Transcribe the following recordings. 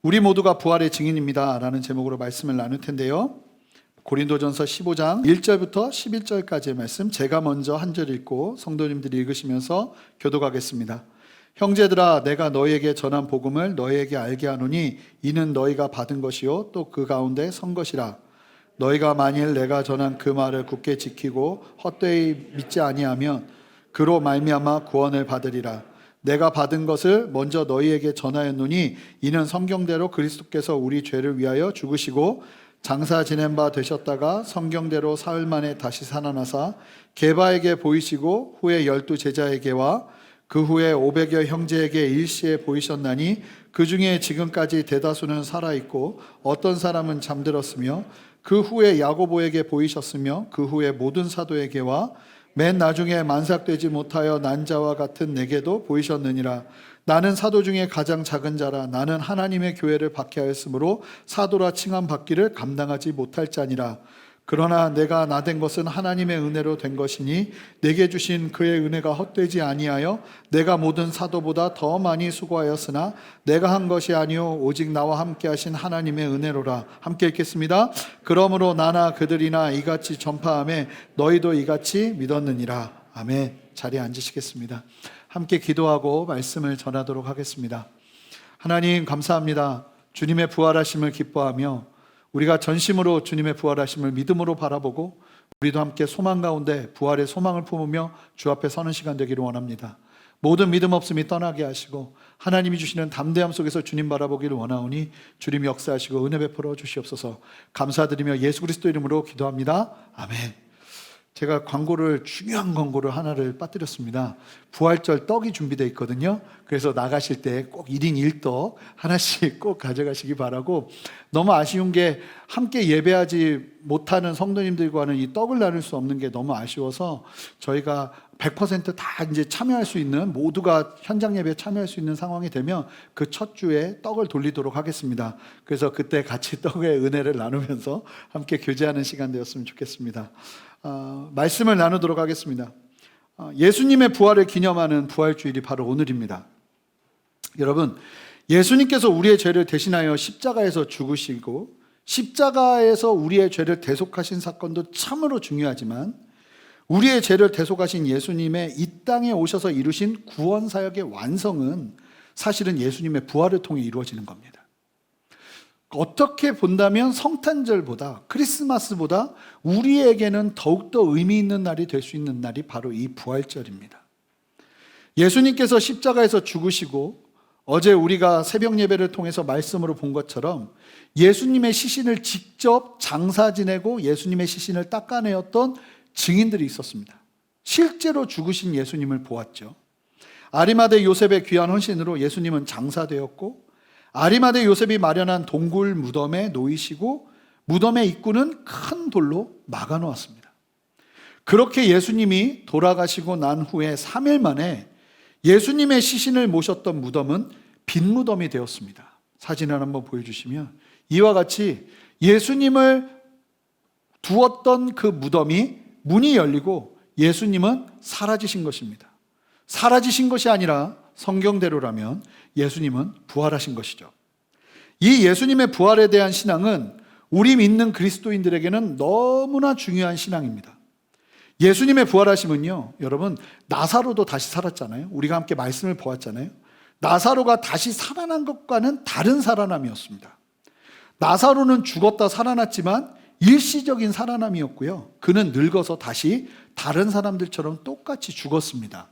우리 모두가 부활의 증인입니다 라는 제목으로 말씀을 나눌 텐데요, 고린도전서 15장 1절부터 11절까지의 말씀, 제가 먼저 한 절 읽고 성도님들이 읽으시면서 교독하겠습니다. 형제들아, 내가 너희에게 전한 복음을 너희에게 알게 하노니 이는 너희가 받은 것이요 또 그 가운데 선 것이라. 너희가 만일 내가 전한 그 말을 굳게 지키고 헛되이 믿지 아니하면 그로 말미암아 구원을 받으리라. 내가 받은 것을 먼저 너희에게 전하였노니 이는 성경대로 그리스도께서 우리 죄를 위하여 죽으시고 장사 지낸 바 되셨다가 성경대로 사흘 만에 다시 살아나사 게바에게 보이시고 후에 12 제자에게와 그 후에 500여 형제에게 일시에 보이셨나니 그 중에 지금까지 대다수는 살아있고 어떤 사람은 잠들었으며 그 후에 야고보에게 보이셨으며 그 후에 모든 사도에게와 맨 나중에 만삭되지 못하여 난 자와 같은 내게도 보이셨느니라. 나는 사도 중에 가장 작은 자라. 나는 하나님의 교회를 박해하였으므로 사도라 칭함 받기를 감당하지 못할 자니라. 그러나 내가 나된 것은 하나님의 은혜로 된 것이니 내게 주신 그의 은혜가 헛되지 아니하여 내가 모든 사도보다 더 많이 수고하였으나 내가 한 것이 아니요 오직 나와 함께 하신 하나님의 은혜로라. 함께 읽겠습니다. 그러므로 나나 그들이나 이같이 전파하며 너희도 이같이 믿었느니라. 아멘. 자리에 앉으시겠습니다. 함께 기도하고 말씀을 전하도록 하겠습니다. 하나님 감사합니다. 주님의 부활하심을 기뻐하며 우리가 전심으로 주님의 부활하심을 믿음으로 바라보고 우리도 함께 소망 가운데 부활의 소망을 품으며 주 앞에 서는 시간 되기를 원합니다. 모든 믿음 없음이 떠나게 하시고 하나님이 주시는 담대함 속에서 주님 바라보기를 원하오니 주님 역사하시고 은혜 베풀어 주시옵소서. 감사드리며 예수 그리스도 이름으로 기도합니다. 아멘. 제가 중요한 광고를 하나를 빠뜨렸습니다. 부활절 떡이 준비되어 있거든요. 그래서 나가실 때 꼭 1인 1떡 하나씩 꼭 가져가시기 바라고, 너무 아쉬운 게 함께 예배하지 못하는 성도님들과는 이 떡을 나눌 수 없는 게 너무 아쉬워서 저희가 100% 이제 참여할 수 있는, 모두가 현장 예배에 참여할 수 있는 상황이 되면 그 첫 주에 떡을 돌리도록 하겠습니다. 그래서 그때 같이 떡의 은혜를 나누면서 함께 교제하는 시간 되었으면 좋겠습니다. 말씀을 나누도록 하겠습니다. 예수님의 부활을 기념하는 부활주일이 바로 오늘입니다. 여러분, 예수님께서 우리의 죄를 대신하여 십자가에서 죽으시고 십자가에서 우리의 죄를 대속하신 사건도 참으로 중요하지만, 우리의 죄를 대속하신 예수님의 이 땅에 오셔서 이루신 구원 사역의 완성은 사실은 예수님의 부활을 통해 이루어지는 겁니다. 어떻게 본다면 성탄절보다, 크리스마스보다 우리에게는 더욱더 의미 있는 날이 될 수 있는 날이 바로 이 부활절입니다. 예수님께서 십자가에서 죽으시고 어제 우리가 새벽 예배를 통해서 말씀으로 본 것처럼 예수님의 시신을 직접 장사 지내고 예수님의 시신을 닦아내었던 증인들이 있었습니다. 실제로 죽으신 예수님을 보았죠. 아리마대 요셉의 귀한 헌신으로 예수님은 장사되었고, 아리마대 요셉이 마련한 동굴 무덤에 놓이시고 무덤의 입구는 큰 돌로 막아놓았습니다. 그렇게 예수님이 돌아가시고 난 후에 3일 만에 예수님의 시신을 모셨던 무덤은 빈 무덤이 되었습니다. 사진을 한번 보여주시면 이와 같이 예수님을 두었던 그 무덤이 문이 열리고 예수님은 사라지신 것입니다. 사라지신 것이 아니라 성경대로라면 예수님은 부활하신 것이죠. 이 예수님의 부활에 대한 신앙은 우리 믿는 그리스도인들에게는 너무나 중요한 신앙입니다. 예수님의 부활하심은요, 여러분, 나사로도 다시 살았잖아요. 우리가 함께 말씀을 보았잖아요. 나사로가 다시 살아난 것과는 다른 살아남이었습니다. 나사로는 죽었다 살아났지만 일시적인 살아남이었고요, 그는 늙어서 다시 다른 사람들처럼 똑같이 죽었습니다.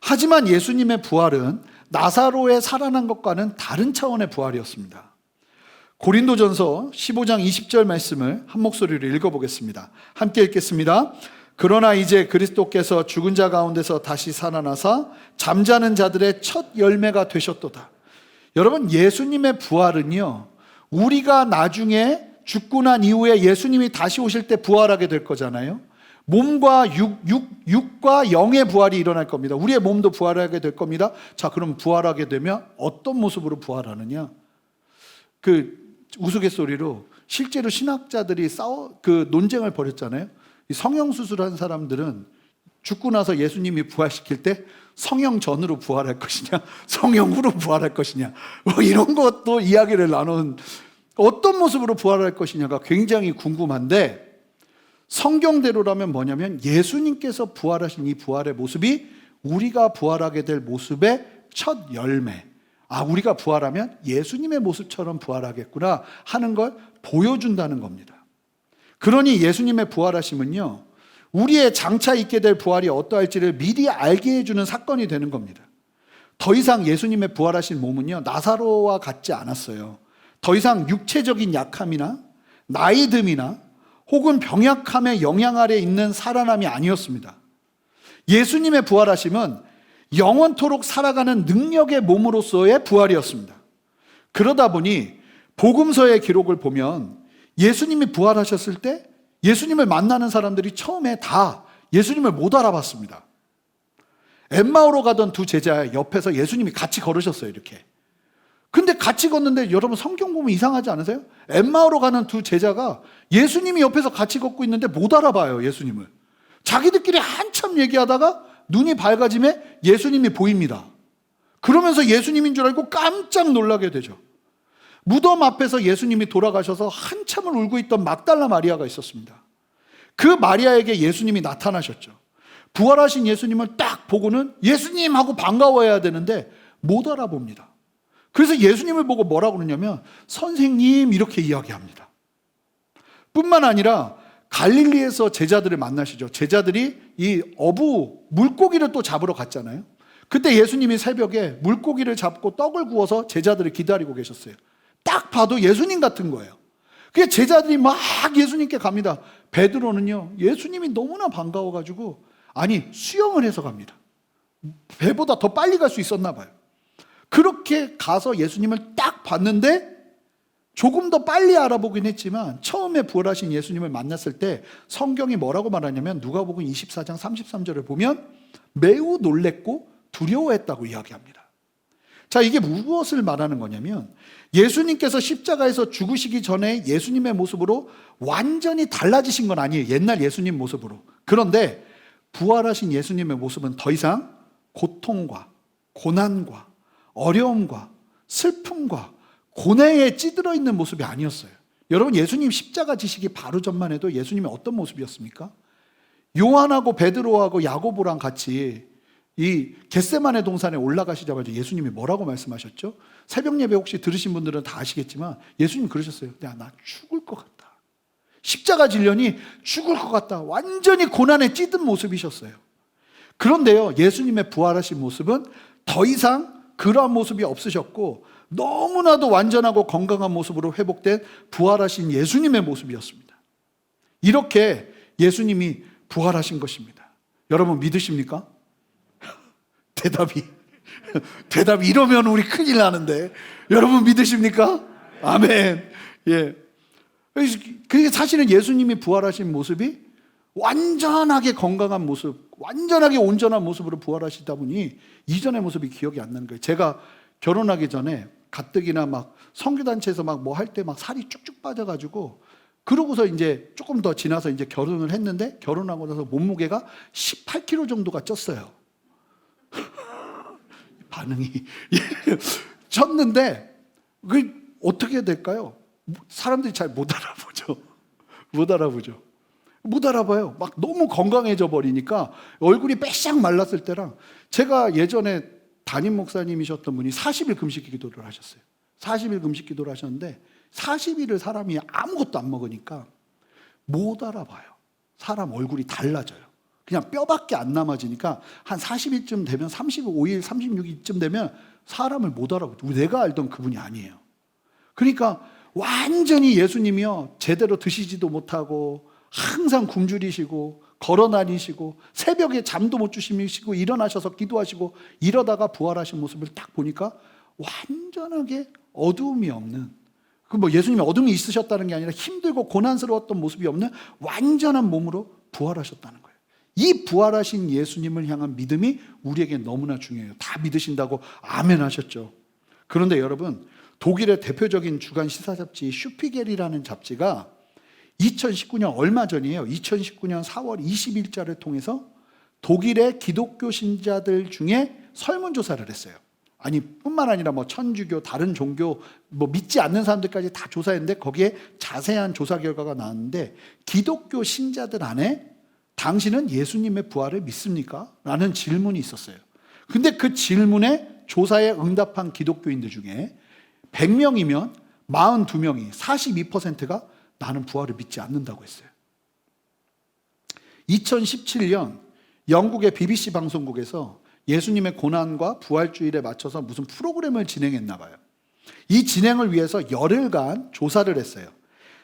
하지만 예수님의 부활은 나사로의 살아난 것과는 다른 차원의 부활이었습니다. 고린도전서 15장 20절 말씀을 한 목소리로 읽어보겠습니다. 함께 읽겠습니다. 그러나 이제 그리스도께서 죽은 자 가운데서 다시 살아나사 잠자는 자들의 첫 열매가 되셨도다. 여러분, 예수님의 부활은요, 우리가 나중에 죽고 난 이후에 예수님이 다시 오실 때 부활하게 될 거잖아요. 몸과 육과 영의 부활이 일어날 겁니다. 우리의 몸도 부활하게 될 겁니다. 자, 그럼 부활하게 되면 어떤 모습으로 부활하느냐? 우스갯소리로 실제로 신학자들이 논쟁을 벌였잖아요. 성형수술한 사람들은 죽고 나서 예수님이 부활시킬 때 성령 전으로 부활할 것이냐, 성령 후로 부활할 것이냐, 뭐 이런 것도 이야기를 나눈, 어떤 모습으로 부활할 것이냐가 굉장히 궁금한데, 성경대로라면 뭐냐면 예수님께서 부활하신 이 부활의 모습이 우리가 부활하게 될 모습의 첫 열매, 우리가 부활하면 예수님의 모습처럼 부활하겠구나 하는 걸 보여준다는 겁니다. 그러니 예수님의 부활하심은요, 우리의 장차 있게 될 부활이 어떠할지를 미리 알게 해주는 사건이 되는 겁니다. 더 이상 예수님의 부활하신 몸은요, 나사로와 같지 않았어요. 더 이상 육체적인 약함이나 나이 듦이나 혹은 병약함의 영향 아래 있는 살아남이 아니었습니다. 예수님의 부활하심은 영원토록 살아가는 능력의 몸으로서의 부활이었습니다. 그러다 보니 복음서의 기록을 보면 예수님이 부활하셨을 때 예수님을 만나는 사람들이 처음에 다 예수님을 못 알아봤습니다. 엠마오로 가던 두 제자 옆에서 예수님이 같이 걸으셨어요, 이렇게. 근데 같이 걷는데 여러분 성경 보면 이상하지 않으세요? 엠마오로 가는 두 제자가 예수님이 옆에서 같이 걷고 있는데 못 알아봐요, 예수님을. 자기들끼리 한참 얘기하다가 눈이 밝아짐에 예수님이 보입니다. 그러면서 예수님인 줄 알고 깜짝 놀라게 되죠. 무덤 앞에서 예수님이 돌아가셔서 한참을 울고 있던 막달라 마리아가 있었습니다. 그 마리아에게 예수님이 나타나셨죠. 부활하신 예수님을 딱 보고는 예수님 하고 반가워해야 되는데 못 알아봅니다. 그래서 예수님을 보고 뭐라고 그러냐면 선생님 이렇게 이야기합니다. 뿐만 아니라 갈릴리에서 제자들을 만나시죠. 제자들이 이 어부 물고기를 또 잡으러 갔잖아요. 그때 예수님이 새벽에 물고기를 잡고 떡을 구워서 제자들을 기다리고 계셨어요. 딱 봐도 예수님 같은 거예요. 그게 제자들이 막 예수님께 갑니다. 베드로는요, 예수님이 너무나 반가워가지고 수영을 해서 갑니다. 배보다 더 빨리 갈 수 있었나 봐요. 그렇게 가서 예수님을 딱 봤는데 조금 더 빨리 알아보긴 했지만 처음에 부활하신 예수님을 만났을 때 성경이 뭐라고 말하냐면 누가복음 24장 33절을 보면 매우 놀랬고 두려워했다고 이야기합니다. 자, 이게 무엇을 말하는 거냐면 예수님께서 십자가에서 죽으시기 전에 예수님의 모습으로 완전히 달라지신 건 아니에요. 옛날 예수님 모습으로. 그런데 부활하신 예수님의 모습은 더 이상 고통과 고난과 어려움과 슬픔과 고뇌에 찌들어 있는 모습이 아니었어요. 여러분, 예수님 십자가 지시기 바로 전만 해도 예수님이 어떤 모습이었습니까? 요한하고 베드로하고 야고보랑 같이 이 겟세마네 동산에 올라가시자마자 예수님이 뭐라고 말씀하셨죠? 새벽 예배 혹시 들으신 분들은 다 아시겠지만 예수님 그러셨어요. 나 죽을 것 같다. 십자가 질려니 죽을 것 같다. 완전히 고난에 찌든 모습이셨어요. 그런데요, 예수님의 부활하신 모습은 더 이상 그러한 모습이 없으셨고 너무나도 완전하고 건강한 모습으로 회복된 부활하신 예수님의 모습이었습니다. 이렇게 예수님이 부활하신 것입니다. 여러분 믿으십니까? 대답이 이러면 우리 큰일 나는데 여러분 믿으십니까? 아멘. 예. 그게 사실은 예수님이 부활하신 모습이 완전하게 건강한 모습, 완전하게 온전한 모습으로 부활하시다 보니 이전의 모습이 기억이 안 나는 거예요. 제가 결혼하기 전에 가뜩이나 막 선교단체에서 막 뭐 할 때 막 살이 쭉쭉 빠져가지고 그러고서 이제 조금 더 지나서 이제 결혼을 했는데 결혼하고 나서 몸무게가 18kg 정도가 쪘어요. 반응이 쪘는데 그 어떻게 될까요? 사람들이 잘 못 알아봐요. 막 너무 건강해져 버리니까 얼굴이 빼싹 말랐을 때랑 제가 예전에 담임 목사님이셨던 분이 40일 금식 기도를 하셨어요. 40일 금식 기도를 하셨는데 40일을 사람이 아무것도 안 먹으니까 못 알아봐요. 사람 얼굴이 달라져요. 그냥 뼈밖에 안 남아지니까 한 40일쯤 되면 35일, 36일쯤 되면 사람을 못 알아보죠. 내가 알던 그분이 아니에요. 그러니까 완전히 예수님이요, 제대로 드시지도 못하고 항상 굶주리시고 걸어 다니시고 새벽에 잠도 못 주무시고 일어나셔서 기도하시고 이러다가 부활하신 모습을 딱 보니까 완전하게 어두움이 없는, 그 뭐 예수님이 어둠이 있으셨다는 게 아니라 힘들고 고난스러웠던 모습이 없는 완전한 몸으로 부활하셨다는 거예요. 이 부활하신 예수님을 향한 믿음이 우리에게 너무나 중요해요. 다 믿으신다고 아멘 하셨죠. 그런데 여러분, 독일의 대표적인 주간 시사 잡지 슈피겔이라는 잡지가 2019년 얼마 전이에요. 2019년 4월 20일자를 통해서 독일의 기독교 신자들 중에 설문조사를 했어요. 아니 뿐만 아니라 뭐 천주교, 다른 종교, 뭐 믿지 않는 사람들까지 다 조사했는데 거기에 자세한 조사 결과가 나왔는데, 기독교 신자들 안에 당신은 예수님의 부활을 믿습니까? 라는 질문이 있었어요. 근데 그 질문에 조사에 응답한 기독교인들 중에 100명이면 42명이, 42%가 나는 부활을 믿지 않는다고 했어요. 2017년 영국의 BBC 방송국에서 예수님의 고난과 부활주일에 맞춰서 무슨 프로그램을 진행했나 봐요. 이 진행을 위해서 열흘간 조사를 했어요.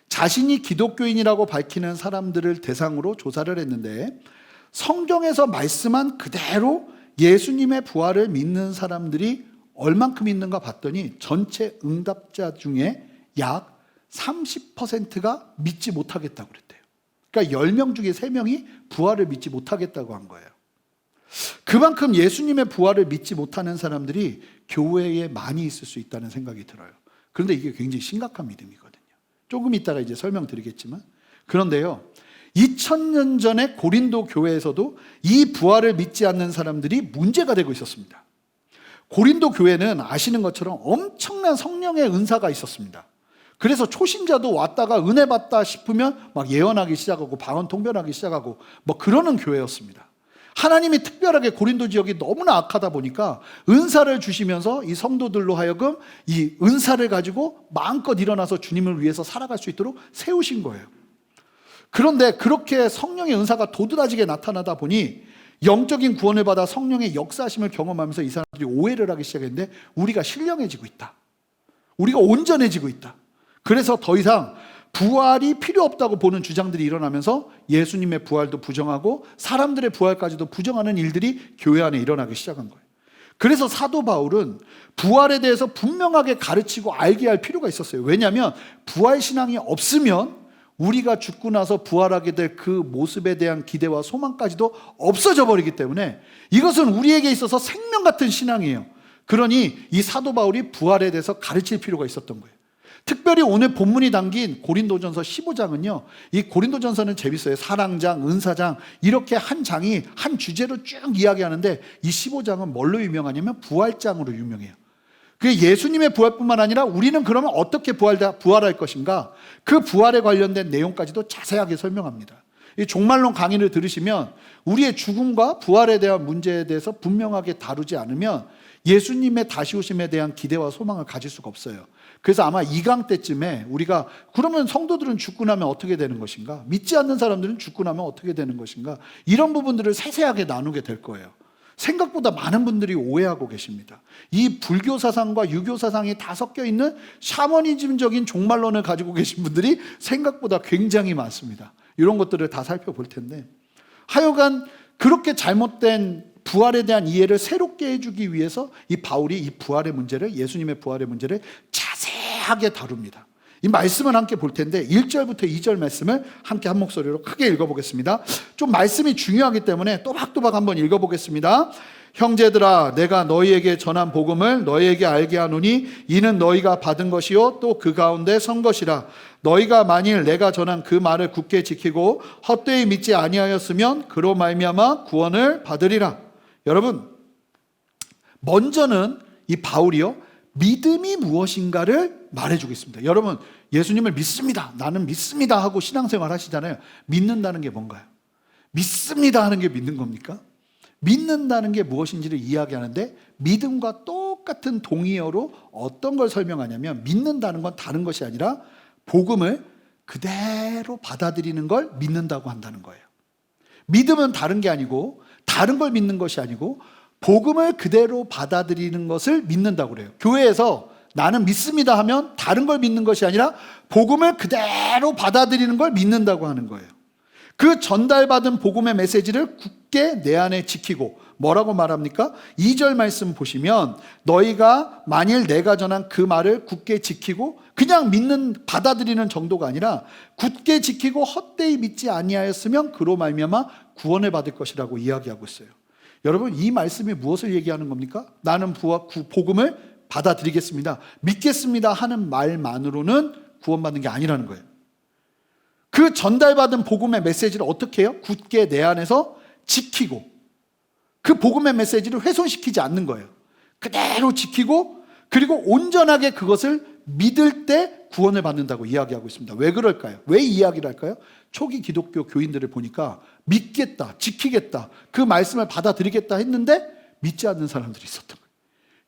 자신이 기독교인이라고 밝히는 사람들을 대상으로 조사를 했는데, 성경에서 말씀한 그대로 예수님의 부활을 믿는 사람들이 얼만큼 있는가 봤더니 전체 응답자 중에 약 30%가 믿지 못하겠다고 그랬대요. 그러니까 10명 중에 3명이 부활을 믿지 못하겠다고 한 거예요. 그만큼 예수님의 부활을 믿지 못하는 사람들이 교회에 많이 있을 수 있다는 생각이 들어요. 그런데 이게 굉장히 심각한 믿음이거든요. 조금 이따가 이제 설명드리겠지만, 그런데요, 2000년 전에 고린도 교회에서도 이 부활을 믿지 않는 사람들이 문제가 되고 있었습니다. 고린도 교회는 아시는 것처럼 엄청난 성령의 은사가 있었습니다. 그래서 초신자도 왔다가 은혜 받다 싶으면 막 예언하기 시작하고 방언 통변하기 시작하고 뭐 그러는 교회였습니다. 하나님이 특별하게 고린도 지역이 너무나 악하다 보니까 은사를 주시면서 이 성도들로 하여금 이 은사를 가지고 마음껏 일어나서 주님을 위해서 살아갈 수 있도록 세우신 거예요. 그런데 그렇게 성령의 은사가 도드라지게 나타나다 보니 영적인 구원을 받아 성령의 역사하심을 경험하면서 이 사람들이 오해를 하기 시작했는데, 우리가 신령해지고 있다, 우리가 온전해지고 있다, 그래서 더 이상 부활이 필요 없다고 보는 주장들이 일어나면서 예수님의 부활도 부정하고 사람들의 부활까지도 부정하는 일들이 교회 안에 일어나기 시작한 거예요. 그래서 사도 바울은 부활에 대해서 분명하게 가르치고 알게 할 필요가 있었어요. 왜냐하면 부활신앙이 없으면 우리가 죽고 나서 부활하게 될 그 모습에 대한 기대와 소망까지도 없어져 버리기 때문에 이것은 우리에게 있어서 생명 같은 신앙이에요. 그러니 이 사도 바울이 부활에 대해서 가르칠 필요가 있었던 거예요. 특별히 오늘 본문이 담긴 고린도전서 15장은요, 이 고린도전서는 재밌어요. 사랑장, 은사장, 이렇게 한 장이 한 주제로 쭉 이야기하는데, 이 15장은 뭘로 유명하냐면 부활장으로 유명해요. 그 예수님의 부활뿐만 아니라 우리는 그러면 어떻게 부활할 것인가, 그 부활에 관련된 내용까지도 자세하게 설명합니다. 이 종말론 강의를 들으시면 우리의 죽음과 부활에 대한 문제에 대해서 분명하게 다루지 않으면 예수님의 다시 오심에 대한 기대와 소망을 가질 수가 없어요. 그래서 아마 2강 때쯤에 우리가 그러면 성도들은 죽고 나면 어떻게 되는 것인가, 믿지 않는 사람들은 죽고 나면 어떻게 되는 것인가, 이런 부분들을 세세하게 나누게 될 거예요. 생각보다 많은 분들이 오해하고 계십니다. 이 불교 사상과 유교 사상이 다 섞여 있는 샤머니즘적인 종말론을 가지고 계신 분들이 생각보다 굉장히 많습니다. 이런 것들을 다 살펴볼 텐데, 하여간 그렇게 잘못된 부활에 대한 이해를 새롭게 해주기 위해서 이 바울이 이 부활의 문제를, 예수님의 부활의 문제를 자세하게 다룹니다. 이 말씀을 함께 볼 텐데 1절부터 2절 말씀을 함께 한 목소리로 크게 읽어보겠습니다. 좀 말씀이 중요하기 때문에 또박또박 한번 읽어보겠습니다. 형제들아, 내가 너희에게 전한 복음을 너희에게 알게 하노니 이는 너희가 받은 것이요 또 그 가운데 선 것이라. 너희가 만일 내가 전한 그 말을 굳게 지키고 헛되이 믿지 아니하였으면 그로 말미암아 구원을 받으리라. 여러분, 먼저는 이 바울이요, 믿음이 무엇인가를 말해주고 있습니다. 여러분, 예수님을 믿습니다, 나는 믿습니다 하고 신앙생활 하시잖아요. 믿는다는 게 뭔가요? 믿습니다 하는 게 믿는 겁니까? 믿는다는 게 무엇인지를 이야기하는데, 믿음과 똑같은 동의어로 어떤 걸 설명하냐면, 믿는다는 건 다른 것이 아니라 복음을 그대로 받아들이는 걸 믿는다고 한다는 거예요. 믿음은 다른 게 아니고, 다른 걸 믿는 것이 아니고 복음을 그대로 받아들이는 것을 믿는다고 그래요. 교회에서 나는 믿습니다 하면 다른 걸 믿는 것이 아니라 복음을 그대로 받아들이는 걸 믿는다고 하는 거예요. 그 전달받은 복음의 메시지를 굳게 내 안에 지키고, 뭐라고 말합니까? 2절 말씀 보시면 너희가 만일 내가 전한 그 말을 굳게 지키고, 그냥 받아들이는 정도가 아니라 굳게 지키고 헛되이 믿지 아니하였으면 그로 말미암아 구원을 받을 것이라고 이야기하고 있어요. 여러분, 이 말씀이 무엇을 얘기하는 겁니까? 나는 복음을 받아들이겠습니다, 믿겠습니다 하는 말만으로는 구원받는 게 아니라는 거예요. 그 전달받은 복음의 메시지를 어떻게 해요? 굳게 내 안에서 지키고, 그 복음의 메시지를 훼손시키지 않는 거예요. 그대로 지키고 그리고 온전하게 그것을 믿을 때 구원을 받는다고 이야기하고 있습니다. 왜 그럴까요? 왜 이 이야기를 할까요? 초기 기독교 교인들을 보니까 믿겠다, 지키겠다, 그 말씀을 받아들이겠다 했는데 믿지 않는 사람들이 있었던 거예요.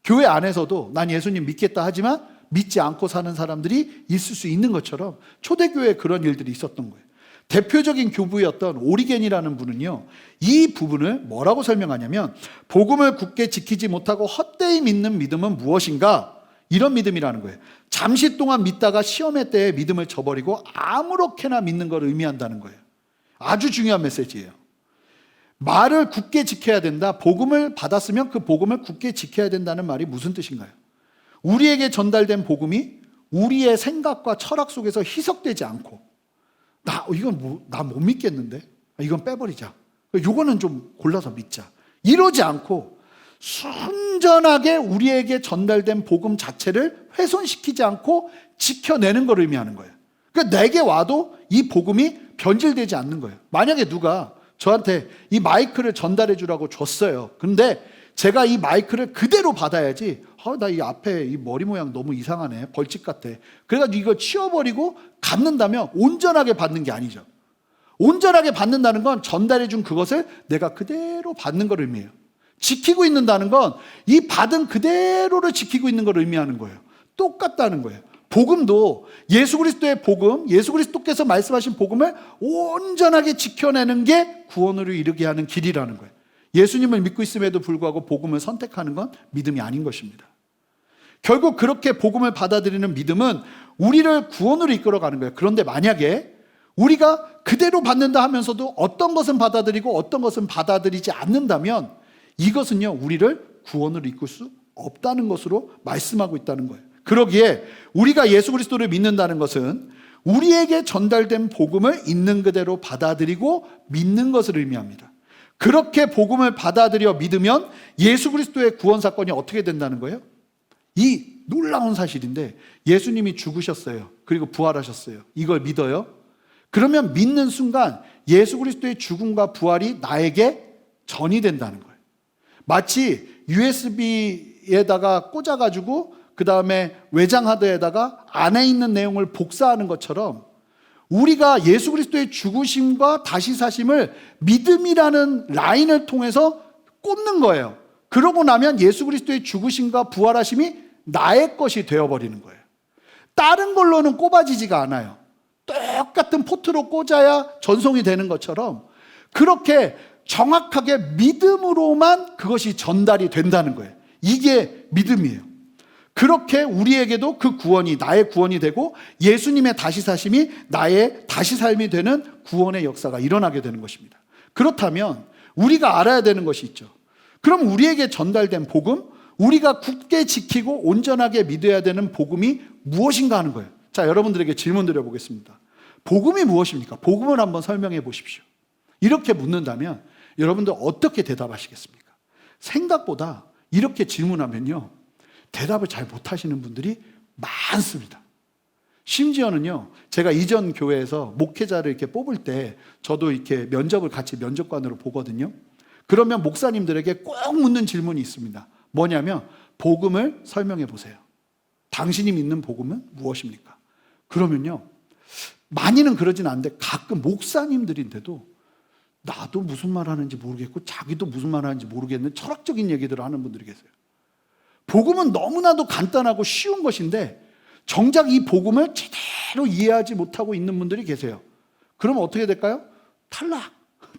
교회 안에서도 난 예수님 믿겠다 하지만 믿지 않고 사는 사람들이 있을 수 있는 것처럼 초대교회에 그런 일들이 있었던 거예요. 대표적인 교부였던 오리겐이라는 분은요, 이 부분을 뭐라고 설명하냐면 복음을 굳게 지키지 못하고 헛되이 믿는 믿음은 무엇인가? 이런 믿음이라는 거예요. 잠시 동안 믿다가 시험의 때에 믿음을 저버리고 아무렇게나 믿는 걸 의미한다는 거예요. 아주 중요한 메시지예요. 말을 굳게 지켜야 된다. 복음을 받았으면 그 복음을 굳게 지켜야 된다는 말이 무슨 뜻인가요? 우리에게 전달된 복음이 우리의 생각과 철학 속에서 희석되지 않고 이건 나 못 믿겠는데? 이건 빼버리자. 이거는 좀 골라서 믿자. 이러지 않고 순전하게 우리에게 전달된 복음 자체를 훼손시키지 않고 지켜내는 걸 의미하는 거예요. 그러니까 내게 와도 이 복음이 변질되지 않는 거예요. 만약에 누가 저한테 이 마이크를 전달해 주라고 줬어요. 근데 제가 이 마이크를 그대로 받아야지, 나 이 앞에 이 머리 모양 너무 이상하네, 벌집 같아, 그래가지고 이거 치워버리고 갖는다면 온전하게 받는 게 아니죠. 온전하게 받는다는 건 전달해 준 그것을 내가 그대로 받는 걸 의미해요. 지키고 있는다는 건 이 받은 그대로를 지키고 있는 걸 의미하는 거예요. 똑같다는 거예요. 복음도 예수 그리스도의 복음, 예수 그리스도께서 말씀하신 복음을 온전하게 지켜내는 게 구원으로 이르게 하는 길이라는 거예요. 예수님을 믿고 있음에도 불구하고 복음을 선택하는 건 믿음이 아닌 것입니다. 결국 그렇게 복음을 받아들이는 믿음은 우리를 구원으로 이끌어가는 거예요. 그런데 만약에 우리가 그대로 받는다 하면서도 어떤 것은 받아들이고 어떤 것은 받아들이지 않는다면 이것은요, 우리를 구원으로 이끌 수 없다는 것으로 말씀하고 있다는 거예요. 그러기에 우리가 예수 그리스도를 믿는다는 것은 우리에게 전달된 복음을 있는 그대로 받아들이고 믿는 것을 의미합니다. 그렇게 복음을 받아들여 믿으면 예수 그리스도의 구원 사건이 어떻게 된다는 거예요? 이 놀라운 사실인데 예수님이 죽으셨어요. 그리고 부활하셨어요. 이걸 믿어요? 그러면 믿는 순간 예수 그리스도의 죽음과 부활이 나에게 전이 된다는 거예요. 마치 USB에다가 꽂아가지고 그 다음에 외장하드에다가 안에 있는 내용을 복사하는 것처럼 우리가 예수 그리스도의 죽으심과 다시 사심을 믿음이라는 라인을 통해서 꽂는 거예요. 그러고 나면 예수 그리스도의 죽으심과 부활하심이 나의 것이 되어버리는 거예요. 다른 걸로는 꼽아지지가 않아요. 똑같은 포트로 꽂아야 전송이 되는 것처럼 그렇게 정확하게 믿음으로만 그것이 전달이 된다는 거예요. 이게 믿음이에요. 그렇게 우리에게도 그 구원이 나의 구원이 되고 예수님의 다시 사심이 나의 다시 삶이 되는 구원의 역사가 일어나게 되는 것입니다. 그렇다면 우리가 알아야 되는 것이 있죠. 그럼 우리에게 전달된 복음, 우리가 굳게 지키고 온전하게 믿어야 되는 복음이 무엇인가 하는 거예요. 자, 여러분들에게 질문 드려보겠습니다. 복음이 무엇입니까? 복음을 한번 설명해 보십시오. 이렇게 묻는다면 여러분들 어떻게 대답하시겠습니까? 생각보다 이렇게 질문하면요, 대답을 잘 못하시는 분들이 많습니다. 심지어는요, 제가 이전 교회에서 목회자를 이렇게 뽑을 때 저도 이렇게 면접을 같이 면접관으로 보거든요. 그러면 목사님들에게 꼭 묻는 질문이 있습니다. 뭐냐면 복음을 설명해 보세요. 당신이 믿는 복음은 무엇입니까? 그러면요, 많이는 그러진 않는데 가끔 목사님들인데도 나도 무슨 말 하는지 모르겠고 자기도 무슨 말 하는지 모르겠는 철학적인 얘기들을 하는 분들이 계세요. 복음은 너무나도 간단하고 쉬운 것인데 정작 이 복음을 제대로 이해하지 못하고 있는 분들이 계세요. 그러면 어떻게 될까요?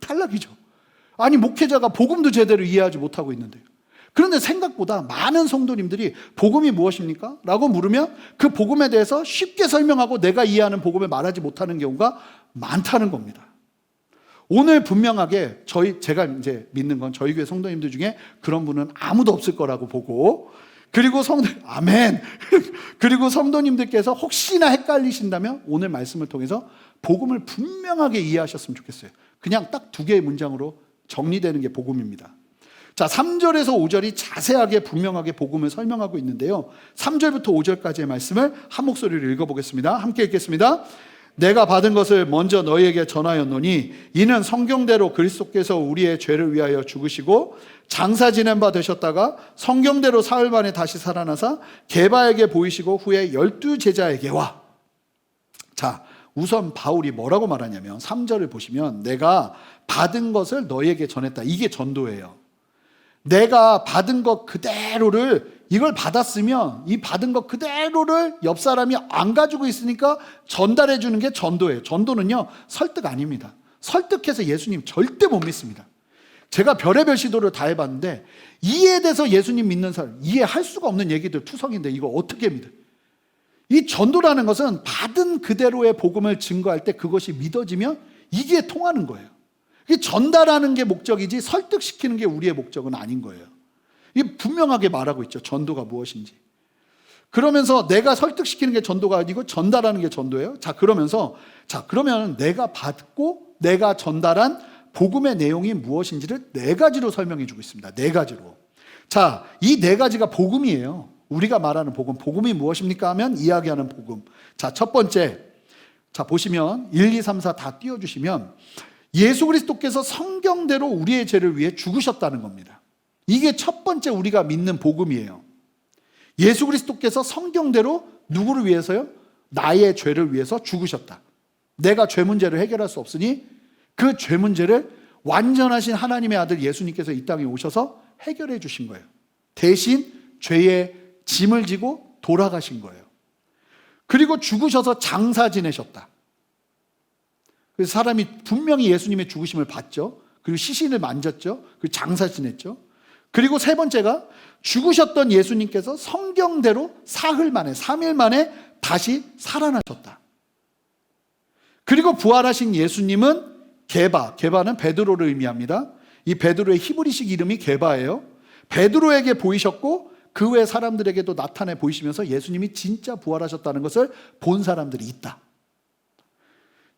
탈락이죠. 아니, 목회자가 복음도 제대로 이해하지 못하고 있는데요. 그런데 생각보다 많은 성도님들이 복음이 무엇입니까? 라고 물으면 그 복음에 대해서 쉽게 설명하고 내가 이해하는 복음을 말하지 못하는 경우가 많다는 겁니다. 오늘 분명하게 제가 이제 믿는 건 저희 교회 성도님들 중에 그런 분은 아무도 없을 거라고 보고, 그리고 아멘. 그리고 성도님들께서 혹시나 헷갈리신다면 오늘 말씀을 통해서 복음을 분명하게 이해하셨으면 좋겠어요. 그냥 딱 2개의 문장으로 정리되는 게 복음입니다. 자, 3절에서 5절이 자세하게 분명하게 복음을 설명하고 있는데요. 3절부터 5절까지의 말씀을 한 목소리로 읽어보겠습니다. 함께 읽겠습니다. 내가 받은 것을 먼저 너희에게 전하였노니 이는 성경대로 그리스도께서 우리의 죄를 위하여 죽으시고 장사 지낸 바 되셨다가 성경대로 사흘 만에 다시 살아나사 게바에게 보이시고 후에 12제자에게와. 자, 우선 바울이 뭐라고 말하냐면 3절을 보시면 내가 받은 것을 너희에게 전했다. 이게 전도예요. 내가 받은 것 그대로를, 이걸 받았으면 이 받은 것 그대로를 옆 사람이 안 가지고 있으니까 전달해 주는 게 전도예요. 전도는요, 설득 아닙니다. 설득해서 예수님 절대 못 믿습니다. 제가 별의별 시도를 다 해봤는데 이해돼서 예수님 믿는 사람, 이해할 수가 없는 얘기들 투성인데 이거 어떻게 믿어요? 이 전도라는 것은 받은 그대로의 복음을 증거할 때 그것이 믿어지면 이게 통하는 거예요. 이게 전달하는 게 목적이지 설득시키는 게 우리의 목적은 아닌 거예요. 이게 분명하게 말하고 있죠. 전도가 무엇인지. 그러면서 내가 설득시키는 게 전도가 아니고 전달하는 게 전도예요. 그러면 내가 받고 내가 전달한 복음의 내용이 무엇인지를 4가지로 설명해 주고 있습니다. 4가지로. 자, 이 4가지가 복음이에요. 우리가 말하는 복음. 복음이 무엇입니까 하면 이야기하는 복음. 자, 첫 번째. 자, 보시면 1, 2, 3, 4 다 띄워주시면 예수 그리스도께서 성경대로 우리의 죄를 위해 죽으셨다는 겁니다. 이게 첫 번째 우리가 믿는 복음이에요. 예수 그리스도께서 성경대로 누구를 위해서요? 나의 죄를 위해서 죽으셨다. 내가 죄 문제를 해결할 수 없으니 그 죄 문제를 완전하신 하나님의 아들 예수님께서 이 땅에 오셔서 해결해 주신 거예요. 대신 죄의 짐을 지고 돌아가신 거예요. 그리고 죽으셔서 장사 지내셨다. 그래서 사람이 분명히 예수님의 죽으심을 봤죠. 그리고 시신을 만졌죠. 그리고 장사 지냈죠. 그리고 세 번째가 죽으셨던 예수님께서 성경대로 사흘 만에, 3일 만에 다시 살아나셨다. 그리고 부활하신 예수님은 게바는 베드로를 의미합니다. 이 베드로의 히브리식 이름이 게바예요. 베드로에게 보이셨고 그 외 사람들에게도 나타내 보이시면서 예수님이 진짜 부활하셨다는 것을 본 사람들이 있다.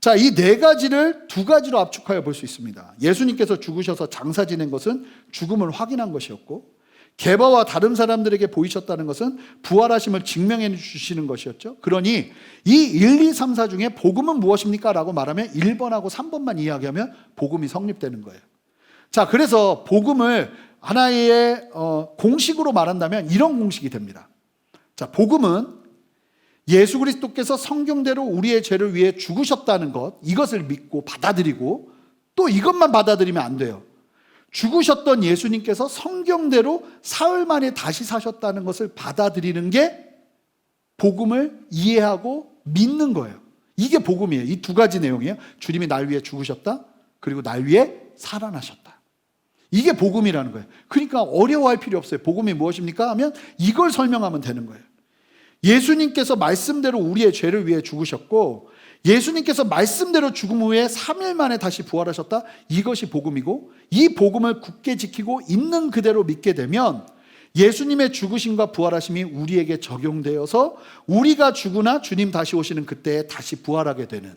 자, 이 4가지를 2가지로 압축하여 볼 수 있습니다. 예수님께서 죽으셔서 장사 지낸 것은 죽음을 확인한 것이었고, 게바와 다른 사람들에게 보이셨다는 것은 부활하심을 증명해 주시는 것이었죠. 그러니 이 1, 2, 3, 4 중에 복음은 무엇입니까? 라고 말하면 1번하고 3번만 이야기하면 복음이 성립되는 거예요. 자, 그래서 복음을 하나의 공식으로 말한다면 이런 공식이 됩니다. 자, 복음은 예수 그리스도께서 성경대로 우리의 죄를 위해 죽으셨다는 것, 이것을 믿고 받아들이고, 또 이것만 받아들이면 안 돼요. 죽으셨던 예수님께서 성경대로 사흘 만에 다시 사셨다는 것을 받아들이는 게 복음을 이해하고 믿는 거예요. 이게 복음이에요. 이 2가지 내용이에요. 주님이 날 위해 죽으셨다, 그리고 날 위해 살아나셨다. 이게 복음이라는 거예요. 그러니까 어려워할 필요 없어요. 복음이 무엇입니까 하면 이걸 설명하면 되는 거예요. 예수님께서 말씀대로 우리의 죄를 위해 죽으셨고, 예수님께서 말씀대로 죽음 후에 3일 만에 다시 부활하셨다. 이것이 복음이고, 이 복음을 굳게 지키고 있는 그대로 믿게 되면 예수님의 죽으심과 부활하심이 우리에게 적용되어서 우리가 죽으나 주님 다시 오시는 그때에 다시 부활하게 되는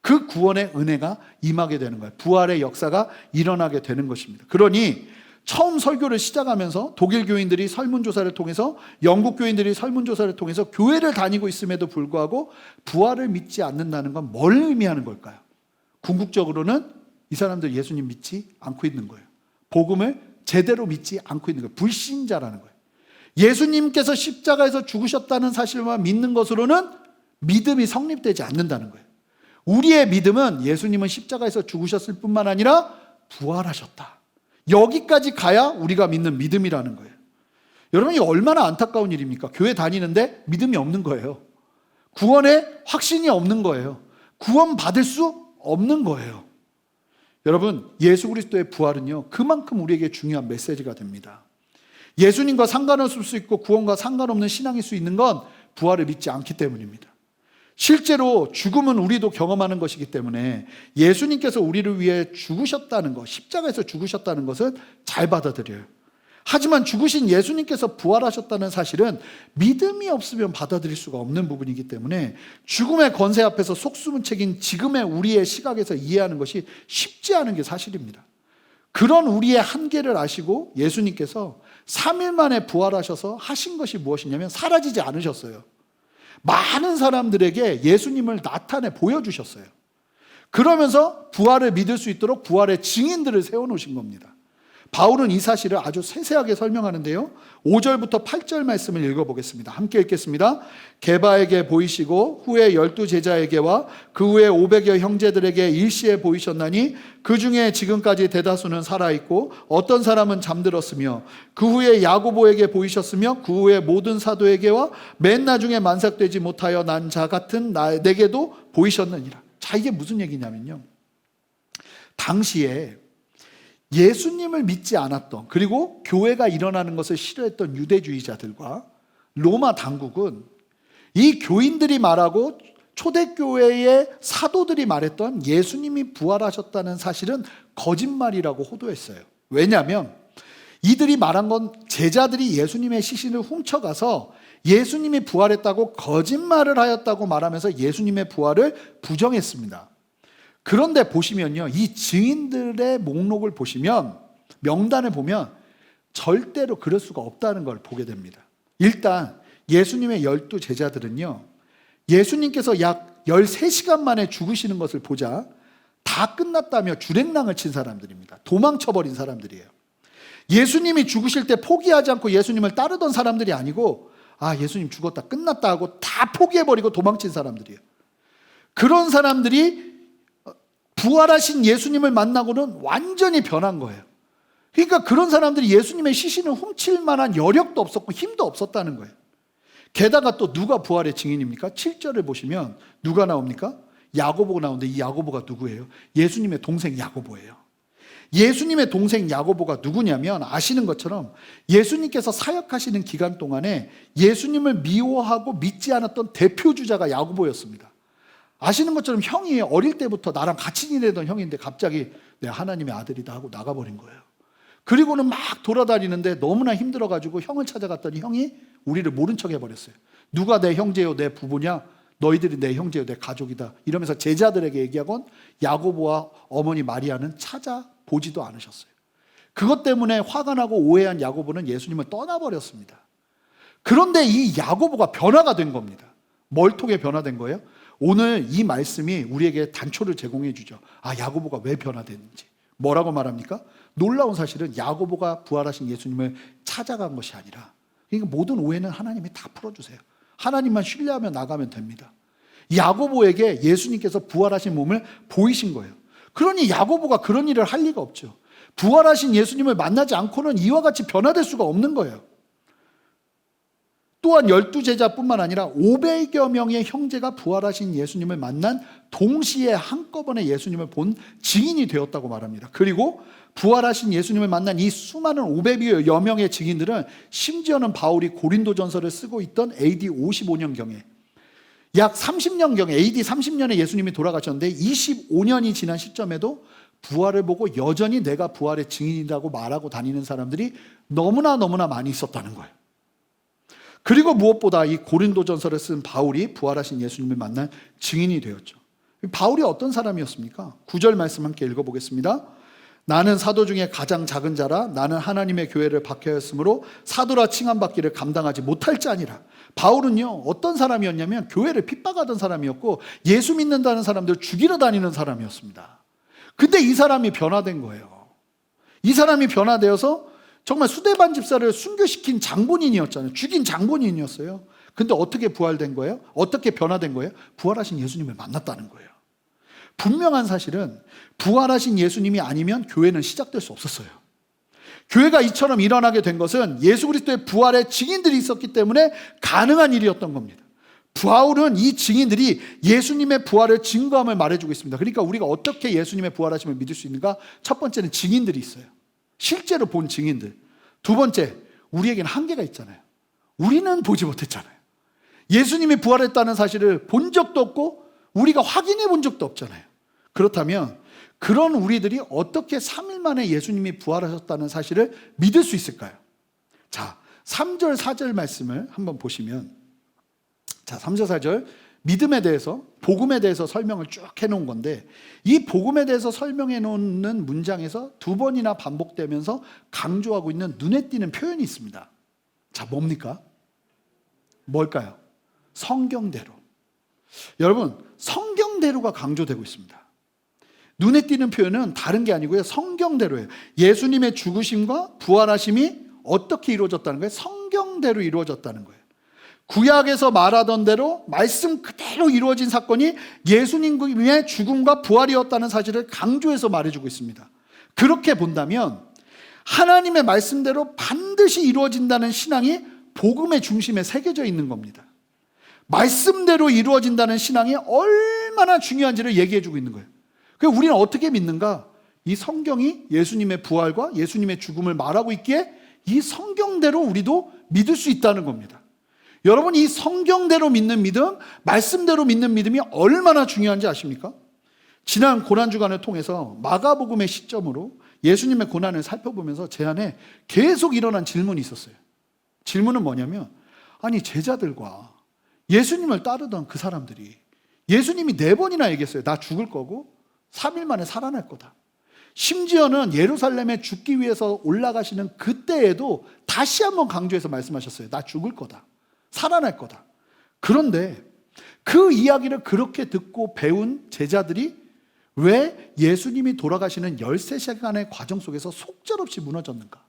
그 구원의 은혜가 임하게 되는 거예요. 부활의 역사가 일어나게 되는 것입니다. 그러니 처음 설교를 시작하면서 독일 교인들이 설문조사를 통해서, 영국 교인들이 설문조사를 통해서 교회를 다니고 있음에도 불구하고 부활을 믿지 않는다는 건 뭘 의미하는 걸까요? 궁극적으로는 이 사람들 예수님 믿지 않고 있는 거예요. 복음을 제대로 믿지 않고 있는 거예요. 불신자라는 거예요. 예수님께서 십자가에서 죽으셨다는 사실만 믿는 것으로는 믿음이 성립되지 않는다는 거예요. 우리의 믿음은 예수님은 십자가에서 죽으셨을 뿐만 아니라 부활하셨다. 여기까지 가야 우리가 믿는 믿음이라는 거예요. 여러분, 이 얼마나 안타까운 일입니까? 교회 다니는데 믿음이 없는 거예요. 구원에 확신이 없는 거예요. 구원 받을 수 없는 거예요. 여러분, 예수 그리스도의 부활은요, 그만큼 우리에게 중요한 메시지가 됩니다. 예수님과 상관없을 수 있고 구원과 상관없는 신앙일 수 있는 건 부활을 믿지 않기 때문입니다. 실제로 죽음은 우리도 경험하는 것이기 때문에 예수님께서 우리를 위해 죽으셨다는 것, 십자가에서 죽으셨다는 것은 잘 받아들여요. 하지만 죽으신 예수님께서 부활하셨다는 사실은 믿음이 없으면 받아들일 수가 없는 부분이기 때문에 죽음의 권세 앞에서 속수무책인 지금의 우리의 시각에서 이해하는 것이 쉽지 않은 게 사실입니다. 그런 우리의 한계를 아시고 예수님께서 3일 만에 부활하셔서 하신 것이 무엇이냐면 사라지지 않으셨어요. 많은 사람들에게 예수님을 나타내 보여주셨어요. 그러면서 부활을 믿을 수 있도록 부활의 증인들을 세워놓으신 겁니다. 바울은 이 사실을 아주 세세하게 설명하는데요. 5절부터 8절 말씀을 읽어보겠습니다. 함께 읽겠습니다. 게바에게 보이시고 후에 12제자에게와 그 후에 500여 형제들에게 일시에 보이셨나니 그 중에 지금까지 대다수는 살아있고 어떤 사람은 잠들었으며 그 후에 야고보에게 보이셨으며 그 후에 모든 사도에게와 맨 나중에 만삭되지 못하여 난 자 같은 내게도 보이셨느니라. 자, 이게 무슨 얘기냐면요, 당시에 예수님을 믿지 않았던, 그리고 교회가 일어나는 것을 싫어했던 유대주의자들과 로마 당국은 이 교인들이 말하고 초대교회의 사도들이 말했던 예수님이 부활하셨다는 사실은 거짓말이라고 호도했어요. 왜냐하면 이들이 말한 건 제자들이 예수님의 시신을 훔쳐가서 예수님이 부활했다고 거짓말을 하였다고 말하면서 예수님의 부활을 부정했습니다. 그런데 보시면요, 이 증인들의 목록을 보시면, 명단을 보면 절대로 그럴 수가 없다는 걸 보게 됩니다. 일단 예수님의 12제자들은요, 예수님께서 약 13시간 만에 죽으시는 것을 보자 다 끝났다며 주랭랑을 친 사람들입니다. 도망쳐버린 사람들이에요. 예수님이 죽으실 때 포기하지 않고 예수님을 따르던 사람들이 아니고, 아, 예수님 죽었다, 끝났다 하고 다 포기해버리고 도망친 사람들이에요. 그런 사람들이 부활하신 예수님을 만나고는 완전히 변한 거예요. 그러니까 그런 사람들이 예수님의 시신을 훔칠 만한 여력도 없었고 힘도 없었다는 거예요. 게다가 또 누가 부활의 증인입니까? 7절을 보시면 누가 나옵니까? 야고보가 나오는데, 이 야고보가 누구예요? 예수님의 동생 야고보예요. 예수님의 동생 야고보가 누구냐면, 아시는 것처럼 예수님께서 사역하시는 기간 동안에 예수님을 미워하고 믿지 않았던 대표주자가 야고보였습니다. 아시는 것처럼 형이 어릴 때부터 나랑 같이 지내던 형인데 갑자기 내 하나님의 아들이다 하고 나가버린 거예요. 그리고는 막 돌아다니는데 너무나 힘들어가지고 형을 찾아갔더니 형이 우리를 모른 척 해버렸어요. 누가 내 형제요 내 부부냐? 너희들이 내 형제요 내 가족이다. 이러면서 제자들에게 얘기하곤 야고보와 어머니 마리아는 찾아보지도 않으셨어요. 그것 때문에 화가 나고 오해한 야고보는 예수님을 떠나버렸습니다. 그런데 이 야고보가 변화가 된 겁니다. 뭘 통해 변화된 거예요? 오늘 이 말씀이 우리에게 단초를 제공해 주죠. 아, 야고보가 왜 변화됐는지. 뭐라고 말합니까? 놀라운 사실은 야고보가 부활하신 예수님을 찾아간 것이 아니라, 그러니까 모든 오해는 하나님이 다 풀어주세요. 하나님만 신뢰하며 나가면 됩니다. 야고보에게 예수님께서 부활하신 몸을 보이신 거예요. 그러니 야고보가 그런 일을 할 리가 없죠. 부활하신 예수님을 만나지 않고는 이와 같이 변화될 수가 없는 거예요. 또한 12제자뿐만 아니라 500여 명의 형제가 부활하신 예수님을 만난 동시에 한꺼번에 예수님을 본 증인이 되었다고 말합니다. 그리고 부활하신 예수님을 만난 이 수많은 500여 명의 증인들은 심지어는 바울이 고린도전서를 쓰고 있던 AD 55년경에, 약 30년경에, AD 30년에 예수님이 돌아가셨는데 25년이 지난 시점에도 부활을 보고 여전히 내가 부활의 증인이라고 말하고 다니는 사람들이 너무나 많이 있었다는 거예요. 그리고 무엇보다 이 고린도전서를 쓴 바울이 부활하신 예수님을 만난 증인이 되었죠. 바울이 어떤 사람이었습니까? 9절 말씀 함께 읽어보겠습니다. 나는 사도 중에 가장 작은 자라 나는 하나님의 교회를 박해하였으므로 사도라 칭함받기를 감당하지 못할 자니라. 바울은요, 어떤 사람이었냐면 교회를 핍박하던 사람이었고 예수 믿는다는 사람들 죽이러 다니는 사람이었습니다. 근데 이 사람이 변화된 거예요. 이 사람이 변화되어서 정말 수데반 집사를 순교시킨 장본인이었잖아요. 죽인 장본인이었어요. 근데 어떻게 부활된 거예요? 어떻게 변화된 거예요? 부활하신 예수님을 만났다는 거예요. 분명한 사실은 부활하신 예수님이 아니면 교회는 시작될 수 없었어요. 교회가 이처럼 일어나게 된 것은 예수 그리스도의 부활의 증인들이 있었기 때문에 가능한 일이었던 겁니다. 바울은 이 증인들이 예수님의 부활을 증거함을 말해주고 있습니다. 그러니까 우리가 어떻게 예수님의 부활하심을 믿을 수 있는가? 첫 번째는 증인들이 있어요. 실제로 본 증인들. 두 번째, 우리에게는 한계가 있잖아요. 우리는 보지 못했잖아요. 예수님이 부활했다는 사실을 본 적도 없고 우리가 확인해 본 적도 없잖아요. 그렇다면 그런 우리들이 어떻게 3일 만에 예수님이 부활하셨다는 사실을 믿을 수 있을까요? 자, 3절 4절 말씀을 한번 보시면, 자, 3절 4절 믿음에 대해서, 복음에 대해서 설명을 쭉 해놓은 건데, 이 복음에 대해서 설명해 놓는 문장에서 두 번이나 반복되면서 강조하고 있는 눈에 띄는 표현이 있습니다. 자, 뭡니까? 뭘까요? 성경대로. 여러분, 성경대로가 강조되고 있습니다. 눈에 띄는 표현은 다른 게 아니고요, 성경대로예요. 예수님의 죽으심과 부활하심이 어떻게 이루어졌다는 거예요? 성경대로 이루어졌다는 거예요. 구약에서 말하던 대로 말씀 그대로 이루어진 사건이 예수님의 죽음과 부활이었다는 사실을 강조해서 말해주고 있습니다. 그렇게 본다면 하나님의 말씀대로 반드시 이루어진다는 신앙이 복음의 중심에 새겨져 있는 겁니다. 말씀대로 이루어진다는 신앙이 얼마나 중요한지를 얘기해주고 있는 거예요. 그래서 우리는 어떻게 믿는가? 이 성경이 예수님의 부활과 예수님의 죽음을 말하고 있기에 이 성경대로 우리도 믿을 수 있다는 겁니다. 여러분, 이 성경대로 믿는 믿음, 말씀대로 믿는 믿음이 얼마나 중요한지 아십니까? 지난 고난주간을 통해서 마가복음의 시점으로 예수님의 고난을 살펴보면서 제 안에 계속 일어난 질문이 있었어요. 질문은 뭐냐면, 아니 제자들과 예수님을 따르던 그 사람들이 예수님이 4번이나 얘기했어요. 나 죽을 거고 3일 만에 살아날 거다. 심지어는 예루살렘에 죽기 위해서 올라가시는 그때에도 다시 한번 강조해서 말씀하셨어요. 나 죽을 거다. 살아날 거다. 그런데 그 이야기를 그렇게 듣고 배운 제자들이 왜 예수님이 돌아가시는 13시간의 과정 속에서 속절없이 무너졌는가?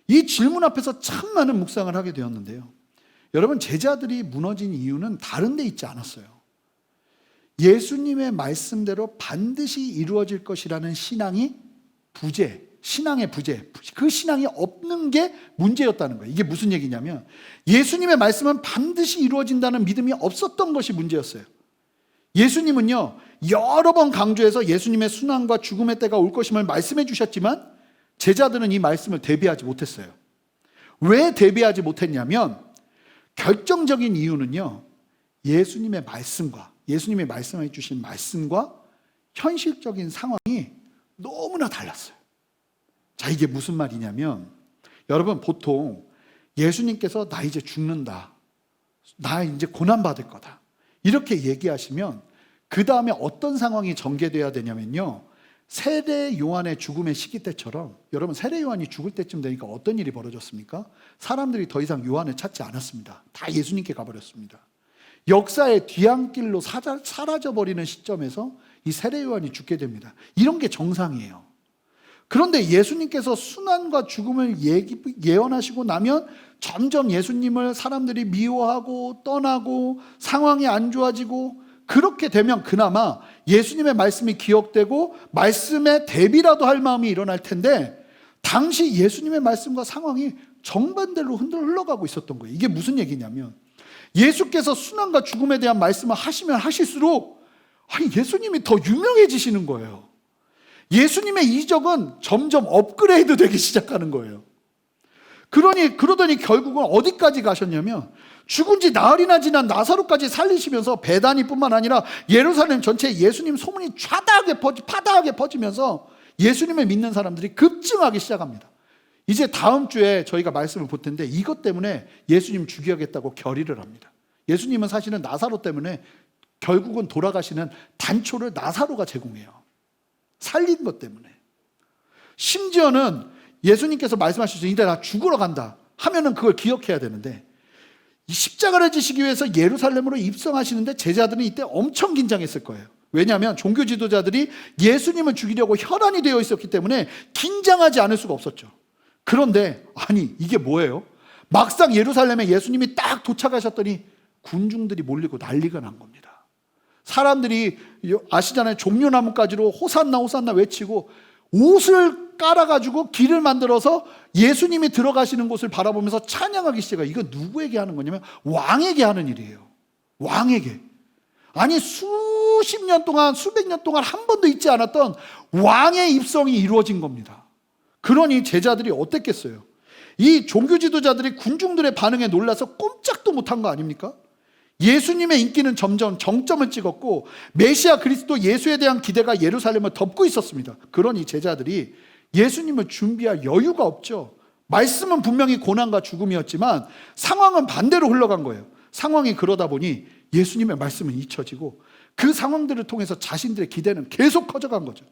이 질문 앞에서 참 많은 묵상을 하게 되었는데요. 여러분, 제자들이 무너진 이유는 다른 데 있지 않았어요. 예수님의 말씀대로 반드시 이루어질 것이라는 신앙이 신앙의 부재, 그 신앙이 없는 게 문제였다는 거예요. 이게 무슨 얘기냐면 예수님의 말씀은 반드시 이루어진다는 믿음이 없었던 것이 문제였어요. 예수님은요, 여러 번 강조해서 예수님의 순환과 죽음의 때가 올 것임을 말씀해 주셨지만 제자들은 이 말씀을 대비하지 못했어요. 왜 대비하지 못했냐면 결정적인 이유는요, 예수님의 말씀과 예수님이 말씀해 주신 말씀과 현실적인 상황이 너무나 달랐어요. 자, 이게 무슨 말이냐면 여러분, 보통 예수님께서 나 이제 죽는다, 나 이제 고난받을 거다 이렇게 얘기하시면 그 다음에 어떤 상황이 전개돼야 되냐면요, 세례 요한의 죽음의 시기 때처럼, 여러분 세례 요한이 죽을 때쯤 되니까 어떤 일이 벌어졌습니까? 사람들이 더 이상 요한을 찾지 않았습니다. 다 예수님께 가버렸습니다. 역사의 뒤안길로 사라져버리는 시점에서 이 세례 요한이 죽게 됩니다. 이런 게 정상이에요. 그런데 예수님께서 순환과 죽음을 예언하시고 나면 점점 예수님을 사람들이 미워하고 떠나고 상황이 안 좋아지고, 그렇게 되면 그나마 예수님의 말씀이 기억되고 말씀에 대비라도 할 마음이 일어날 텐데, 당시 예수님의 말씀과 상황이 정반대로 흘러가고 있었던 거예요. 이게 무슨 얘기냐면 예수께서 순환과 죽음에 대한 말씀을 하시면 하실수록 예수님이 더 유명해지시는 거예요. 예수님의 이적은 점점 업그레이드 되기 시작하는 거예요. 그러더니 결국은 어디까지 가셨냐면 죽은 지 나흘이나 지난 나사로까지 살리시면서 베다니뿐만 아니라 예루살렘 전체에 예수님 소문이 파다하게 퍼지면서 예수님을 믿는 사람들이 급증하기 시작합니다. 이제 다음 주에 저희가 말씀을 볼 텐데 이것 때문에 예수님 죽여야겠다고 결의를 합니다. 예수님은 사실은 나사로 때문에 결국은 돌아가시는 단초를 나사로가 제공해요. 살린 것 때문에. 심지어는 예수님께서 말씀하셨죠. 이제 나 죽으러 간다 하면은 그걸 기억해야 되는데, 이 십자가를 지시기 위해서 예루살렘으로 입성하시는데 제자들은 이때 엄청 긴장했을 거예요. 왜냐하면 종교 지도자들이 예수님을 죽이려고 혈안이 되어 있었기 때문에 긴장하지 않을 수가 없었죠. 그런데 아니 이게 뭐예요? 막상 예루살렘에 예수님이 딱 도착하셨더니 군중들이 몰리고 난리가 난 겁니다. 사람들이 아시잖아요. 종려나무가지로 호산나 호산나 외치고 옷을 깔아가지고 길을 만들어서 예수님이 들어가시는 곳을 바라보면서 찬양하기 시작해요. 이거 누구에게 하는 거냐면 왕에게 하는 일이에요. 왕에게. 아니 수십 년 동안 수백 년 동안 한 번도 있지 않았던 왕의 입성이 이루어진 겁니다. 그러니 제자들이 어땠겠어요? 이 종교 지도자들이 군중들의 반응에 놀라서 꼼짝도 못한 거 아닙니까? 예수님의 인기는 점점 정점을 찍었고 메시아 그리스도 예수에 대한 기대가 예루살렘을 덮고 있었습니다. 그러니 제자들이 예수님을 준비할 여유가 없죠. 말씀은 분명히 고난과 죽음이었지만 상황은 반대로 흘러간 거예요. 상황이 그러다 보니 예수님의 말씀은 잊혀지고 그 상황들을 통해서 자신들의 기대는 계속 커져간 거죠.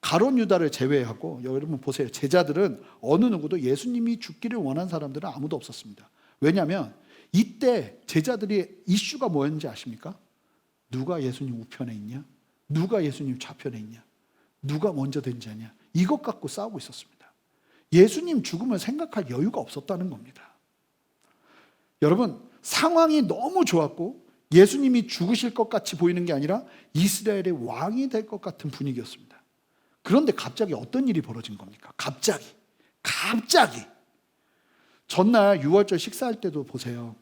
가룟 유다를 제외하고 여러분 보세요. 제자들은 어느 누구도 예수님이 죽기를 원한 사람들은 아무도 없었습니다. 왜냐하면 이때 제자들의 이슈가 뭐였는지 아십니까? 누가 예수님 우편에 있냐? 누가 예수님 좌편에 있냐? 누가 먼저 된자냐? 이것 갖고 싸우고 있었습니다. 예수님 죽음을 생각할 여유가 없었다는 겁니다. 여러분, 상황이 너무 좋았고 예수님이 죽으실 것 같이 보이는 게 아니라 이스라엘의 왕이 될 것 같은 분위기였습니다. 그런데 갑자기 어떤 일이 벌어진 겁니까? 갑자기 전날 6월절 식사할 때도 보세요.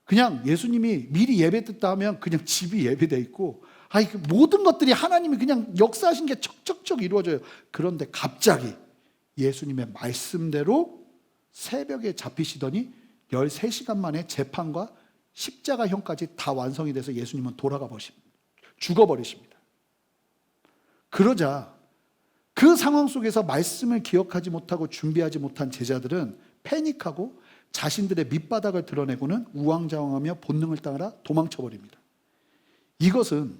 그냥 예수님이 미리 예배드렸다 하면 그냥 집이 예배돼 있고, 모든 것들이 하나님이 그냥 역사하신 게 척척척 이루어져요. 그런데 갑자기 예수님의 말씀대로 새벽에 잡히시더니 13시간 만에 재판과 십자가형까지 다 완성이 돼서 예수님은 죽어버리십니다. 그러자 그 상황 속에서 말씀을 기억하지 못하고 준비하지 못한 제자들은 패닉하고 자신들의 밑바닥을 드러내고는 우왕좌왕하며 본능을 따라 도망쳐버립니다. 이것은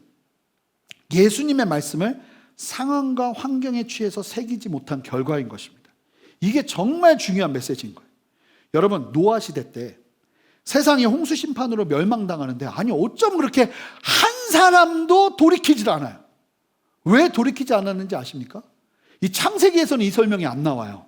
예수님의 말씀을 상황과 환경에 취해서 새기지 못한 결과인 것입니다. 이게 정말 중요한 메시지인 거예요. 여러분, 노아 시대 때 세상이 홍수 심판으로 멸망당하는데, 아니 어쩜 그렇게 한 사람도 돌이키질 않아요. 왜 돌이키지 않았는지 아십니까? 이 창세기에서는 이 설명이 안 나와요.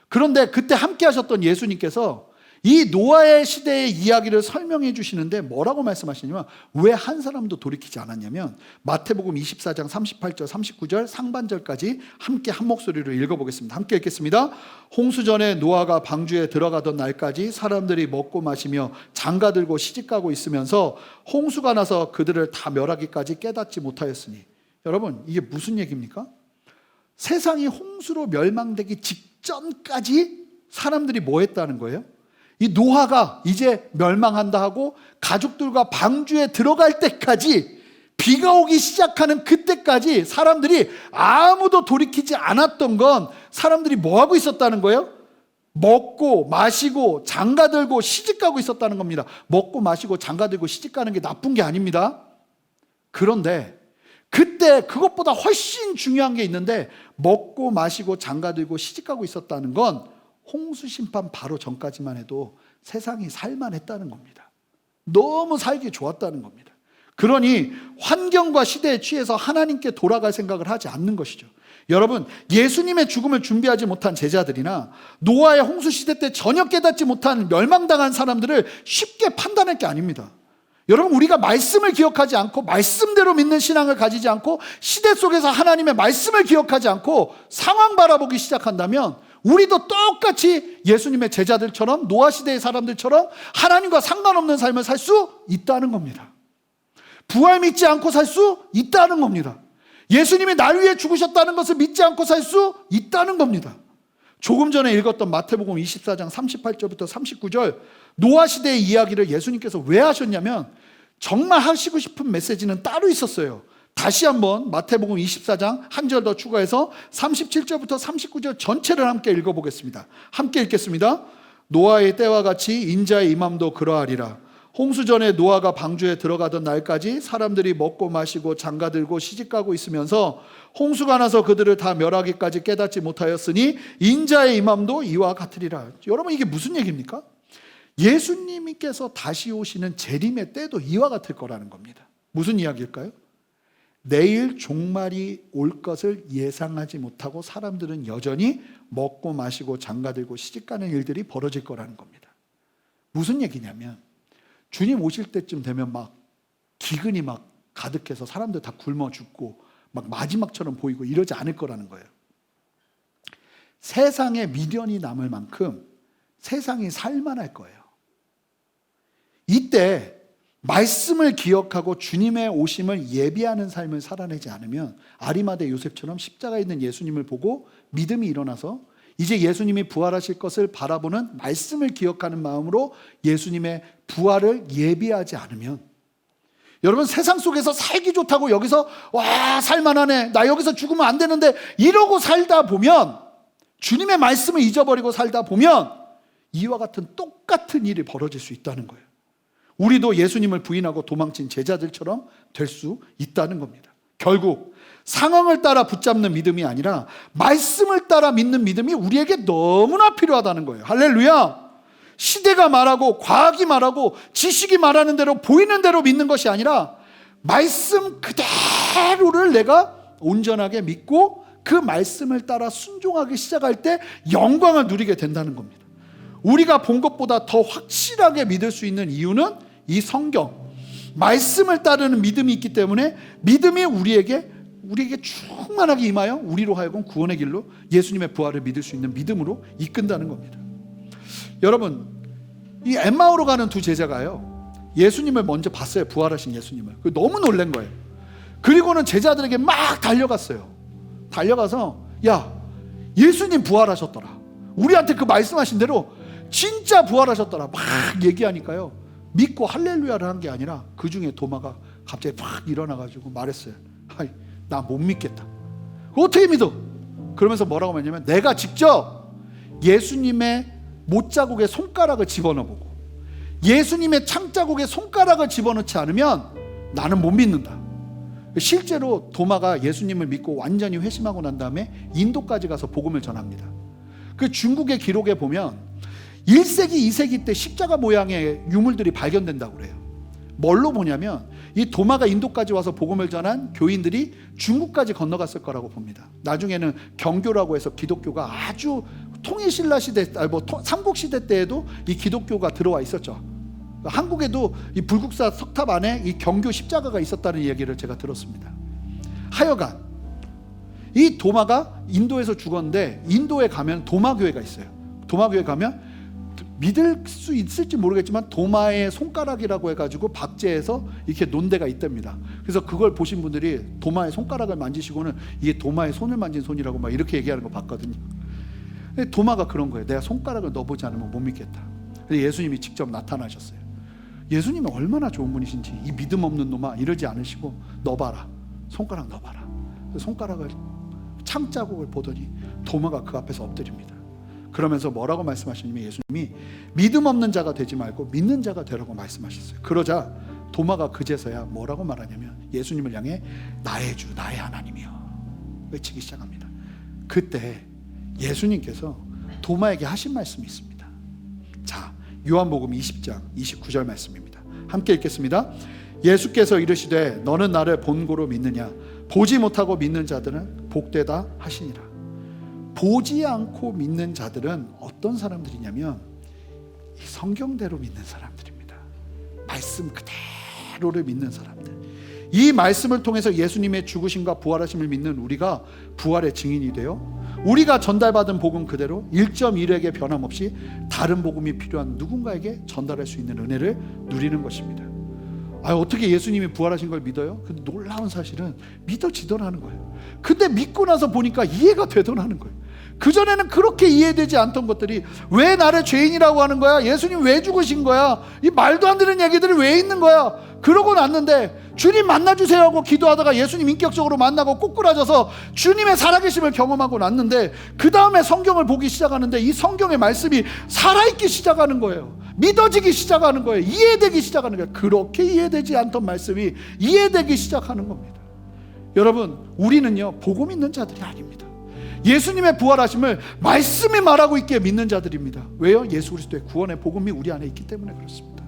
그런데 그때 함께 하셨던 예수님께서 이 노아의 시대의 이야기를 설명해 주시는데 뭐라고 말씀하시냐면, 왜 한 사람도 돌이키지 않았냐면, 마태복음 24장 38절 39절 상반절까지 함께 한 목소리로 읽어보겠습니다. 함께 읽겠습니다. 홍수 전에 노아가 방주에 들어가던 날까지 사람들이 먹고 마시며 장가들고 시집가고 있으면서 홍수가 나서 그들을 다 멸하기까지 깨닫지 못하였으니. 여러분, 이게 무슨 얘기입니까? 세상이 홍수로 멸망되기 직전까지 사람들이 뭐 했다는 거예요? 이 노아가 이제 멸망한다 하고 가족들과 방주에 들어갈 때까지, 비가 오기 시작하는 그때까지 사람들이 아무도 돌이키지 않았던 건, 사람들이 뭐 하고 있었다는 거예요? 먹고 마시고 장가들고 시집가고 있었다는 겁니다. 먹고 마시고 장가들고 시집가는 게 나쁜 게 아닙니다. 그런데 그때 그것보다 훨씬 중요한 게 있는데, 먹고 마시고 장가들고 시집가고 있었다는 건 홍수 심판 바로 전까지만 해도 세상이 살만했다는 겁니다. 너무 살기 좋았다는 겁니다. 그러니 환경과 시대에 취해서 하나님께 돌아갈 생각을 하지 않는 것이죠. 여러분, 예수님의 죽음을 준비하지 못한 제자들이나 노아의 홍수 시대 때 전혀 깨닫지 못한 멸망당한 사람들을 쉽게 판단할 게 아닙니다. 여러분, 우리가 말씀을 기억하지 않고 말씀대로 믿는 신앙을 가지지 않고 시대 속에서 하나님의 말씀을 기억하지 않고 상황 바라보기 시작한다면, 우리도 똑같이 예수님의 제자들처럼, 노아 시대의 사람들처럼 하나님과 상관없는 삶을 살 수 있다는 겁니다. 부활 믿지 않고 살 수 있다는 겁니다. 예수님이 날 위해 죽으셨다는 것을 믿지 않고 살 수 있다는 겁니다. 조금 전에 읽었던 마태복음 24장 38절부터 39절 노아 시대의 이야기를 예수님께서 왜 하셨냐면, 정말 하시고 싶은 메시지는 따로 있었어요. 다시 한번 마태복음 24장 한 절 더 추가해서 37절부터 39절 전체를 함께 읽어보겠습니다. 함께 읽겠습니다. 노아의 때와 같이 인자의 임함도 그러하리라. 홍수 전에 노아가 방주에 들어가던 날까지 사람들이 먹고 마시고 장가들고 시집가고 있으면서 홍수가 나서 그들을 다 멸하기까지 깨닫지 못하였으니 인자의 임함도 이와 같으리라. 여러분, 이게 무슨 얘기입니까? 예수님께서 다시 오시는 재림의 때도 이와 같을 거라는 겁니다. 무슨 이야기일까요? 내일 종말이 올 것을 예상하지 못하고 사람들은 여전히 먹고 마시고 장가들고 시집가는 일들이 벌어질 거라는 겁니다. 무슨 얘기냐면, 주님 오실 때쯤 되면 막 기근이 막 가득해서 사람들 다 굶어 죽고 막 마지막처럼 보이고 이러지 않을 거라는 거예요. 세상에 미련이 남을 만큼 세상이 살만할 거예요. 이때 말씀을 기억하고 주님의 오심을 예비하는 삶을 살아내지 않으면, 아리마대 요셉처럼 십자가에 있는 예수님을 보고 믿음이 일어나서 이제 예수님이 부활하실 것을 바라보는 말씀을 기억하는 마음으로 예수님의 부활을 예비하지 않으면, 여러분, 세상 속에서 살기 좋다고 여기서 와 살만하네, 나 여기서 죽으면 안 되는데 이러고 살다 보면, 주님의 말씀을 잊어버리고 살다 보면 이와 같은 똑같은 일이 벌어질 수 있다는 거예요. 우리도 예수님을 부인하고 도망친 제자들처럼 될 수 있다는 겁니다. 결국 상황을 따라 붙잡는 믿음이 아니라 말씀을 따라 믿는 믿음이 우리에게 너무나 필요하다는 거예요. 할렐루야. 시대가 말하고 과학이 말하고 지식이 말하는 대로 보이는 대로 믿는 것이 아니라 말씀 그대로를 내가 온전하게 믿고 그 말씀을 따라 순종하기 시작할 때 영광을 누리게 된다는 겁니다. 우리가 본 것보다 더 확실하게 믿을 수 있는 이유는 이 성경, 말씀을 따르는 믿음이 있기 때문에 믿음이 우리에게 충만하게 임하여 우리로 하여금 구원의 길로 예수님의 부활을 믿을 수 있는 믿음으로 이끈다는 겁니다. 여러분, 이 엠마오로 가는 두 제자가요, 예수님을 먼저 봤어요. 부활하신 예수님을. 너무 놀란 거예요. 그리고는 제자들에게 막 달려갔어요. 달려가서 야, 예수님 부활하셨더라. 우리한테 그 말씀하신 대로 진짜 부활하셨더라. 막 얘기하니까요, 믿고 할렐루야를 한 게 아니라 그 중에 도마가 갑자기 막 일어나가지고 말했어요. 나 못 믿겠다. 어떻게 믿어? 그러면서 뭐라고 말했냐면, 내가 직접 예수님의 못자국에 손가락을 집어넣어보고 예수님의 창자국에 손가락을 집어넣지 않으면 나는 못 믿는다. 실제로 도마가 예수님을 믿고 완전히 회심하고 난 다음에 인도까지 가서 복음을 전합니다. 그 중국의 기록에 보면 1세기, 2세기 때 십자가 모양의 유물들이 발견된다고 그래요. 뭘로 보냐면 이 도마가 인도까지 와서 복음을 전한 교인들이 중국까지 건너갔을 거라고 봅니다. 나중에는 경교라고 해서 기독교가 아주 통일신라 시대, 삼국시대 때에도 이 기독교가 들어와 있었죠. 한국에도 이 불국사 석탑 안에 이 경교 십자가가 있었다는 얘기를 제가 들었습니다. 하여간 이 도마가 인도에서 죽었는데 인도에 가면 도마교회가 있어요. 도마교회 가면 믿을 수 있을지 모르겠지만 도마의 손가락이라고 해가지고 박제해서 이렇게 논 데가 있답니다. 그래서 그걸 보신 분들이 도마의 손가락을 만지시고는 이게 도마의 손을 만진 손이라고 막 이렇게 얘기하는 거 봤거든요. 근데 도마가 그런 거예요. 내가 손가락을 넣어보지 않으면 못 믿겠다. 그래서 예수님이 직접 나타나셨어요. 예수님이 얼마나 좋은 분이신지, 이 믿음 없는 놈아 이러지 않으시고 넣어봐라, 손가락 넣어봐라. 손가락을 창자국을 보더니 도마가 그 앞에서 엎드립니다. 그러면서 뭐라고 말씀하시냐면, 예수님이 믿음 없는 자가 되지 말고 믿는 자가 되라고 말씀하셨어요. 그러자 도마가 그제서야 뭐라고 말하냐면, 예수님을 향해 나의 주 나의 하나님이여 외치기 시작합니다. 그때 예수님께서 도마에게 하신 말씀이 있습니다. 자, 요한복음 20장 29절 말씀입니다. 함께 읽겠습니다. 예수께서 이르시되 너는 나를 본고로 믿느냐? 보지 못하고 믿는 자들은 복되다 하시니라. 보지 않고 믿는 자들은 어떤 사람들이냐면 이 성경대로 믿는 사람들입니다. 말씀 그대로를 믿는 사람들. 이 말씀을 통해서 예수님의 죽으심과 부활하심을 믿는 우리가 부활의 증인이 되어 우리가 전달받은 복음 그대로 1.1획의 변함없이 다른 복음이 필요한 누군가에게 전달할 수 있는 은혜를 누리는 것입니다. 어떻게 예수님이 부활하신 걸 믿어요? 근데 놀라운 사실은 믿어지더라는 거예요. 근데 믿고 나서 보니까 이해가 되더라는 거예요. 그전에는 그렇게 이해되지 않던 것들이, 왜 나를 죄인이라고 하는 거야? 예수님 왜 죽으신 거야? 이 말도 안 되는 얘기들이 왜 있는 거야? 그러고 났는데 주님 만나주세요 하고 기도하다가 예수님 인격적으로 만나고 꼬꾸라져서 주님의 살아계심을 경험하고 났는데, 그 다음에 성경을 보기 시작하는데 이 성경의 말씀이 살아있기 시작하는 거예요. 믿어지기 시작하는 거예요. 이해되기 시작하는 거예요. 그렇게 이해되지 않던 말씀이 이해되기 시작하는 겁니다. 여러분, 우리는요 복음 있는 자들이 아닙니다. 예수님의 부활하심을 말씀이 말하고 있기에 믿는 자들입니다. 왜요? 예수 그리스도의 구원의 복음이 우리 안에 있기 때문에 그렇습니다.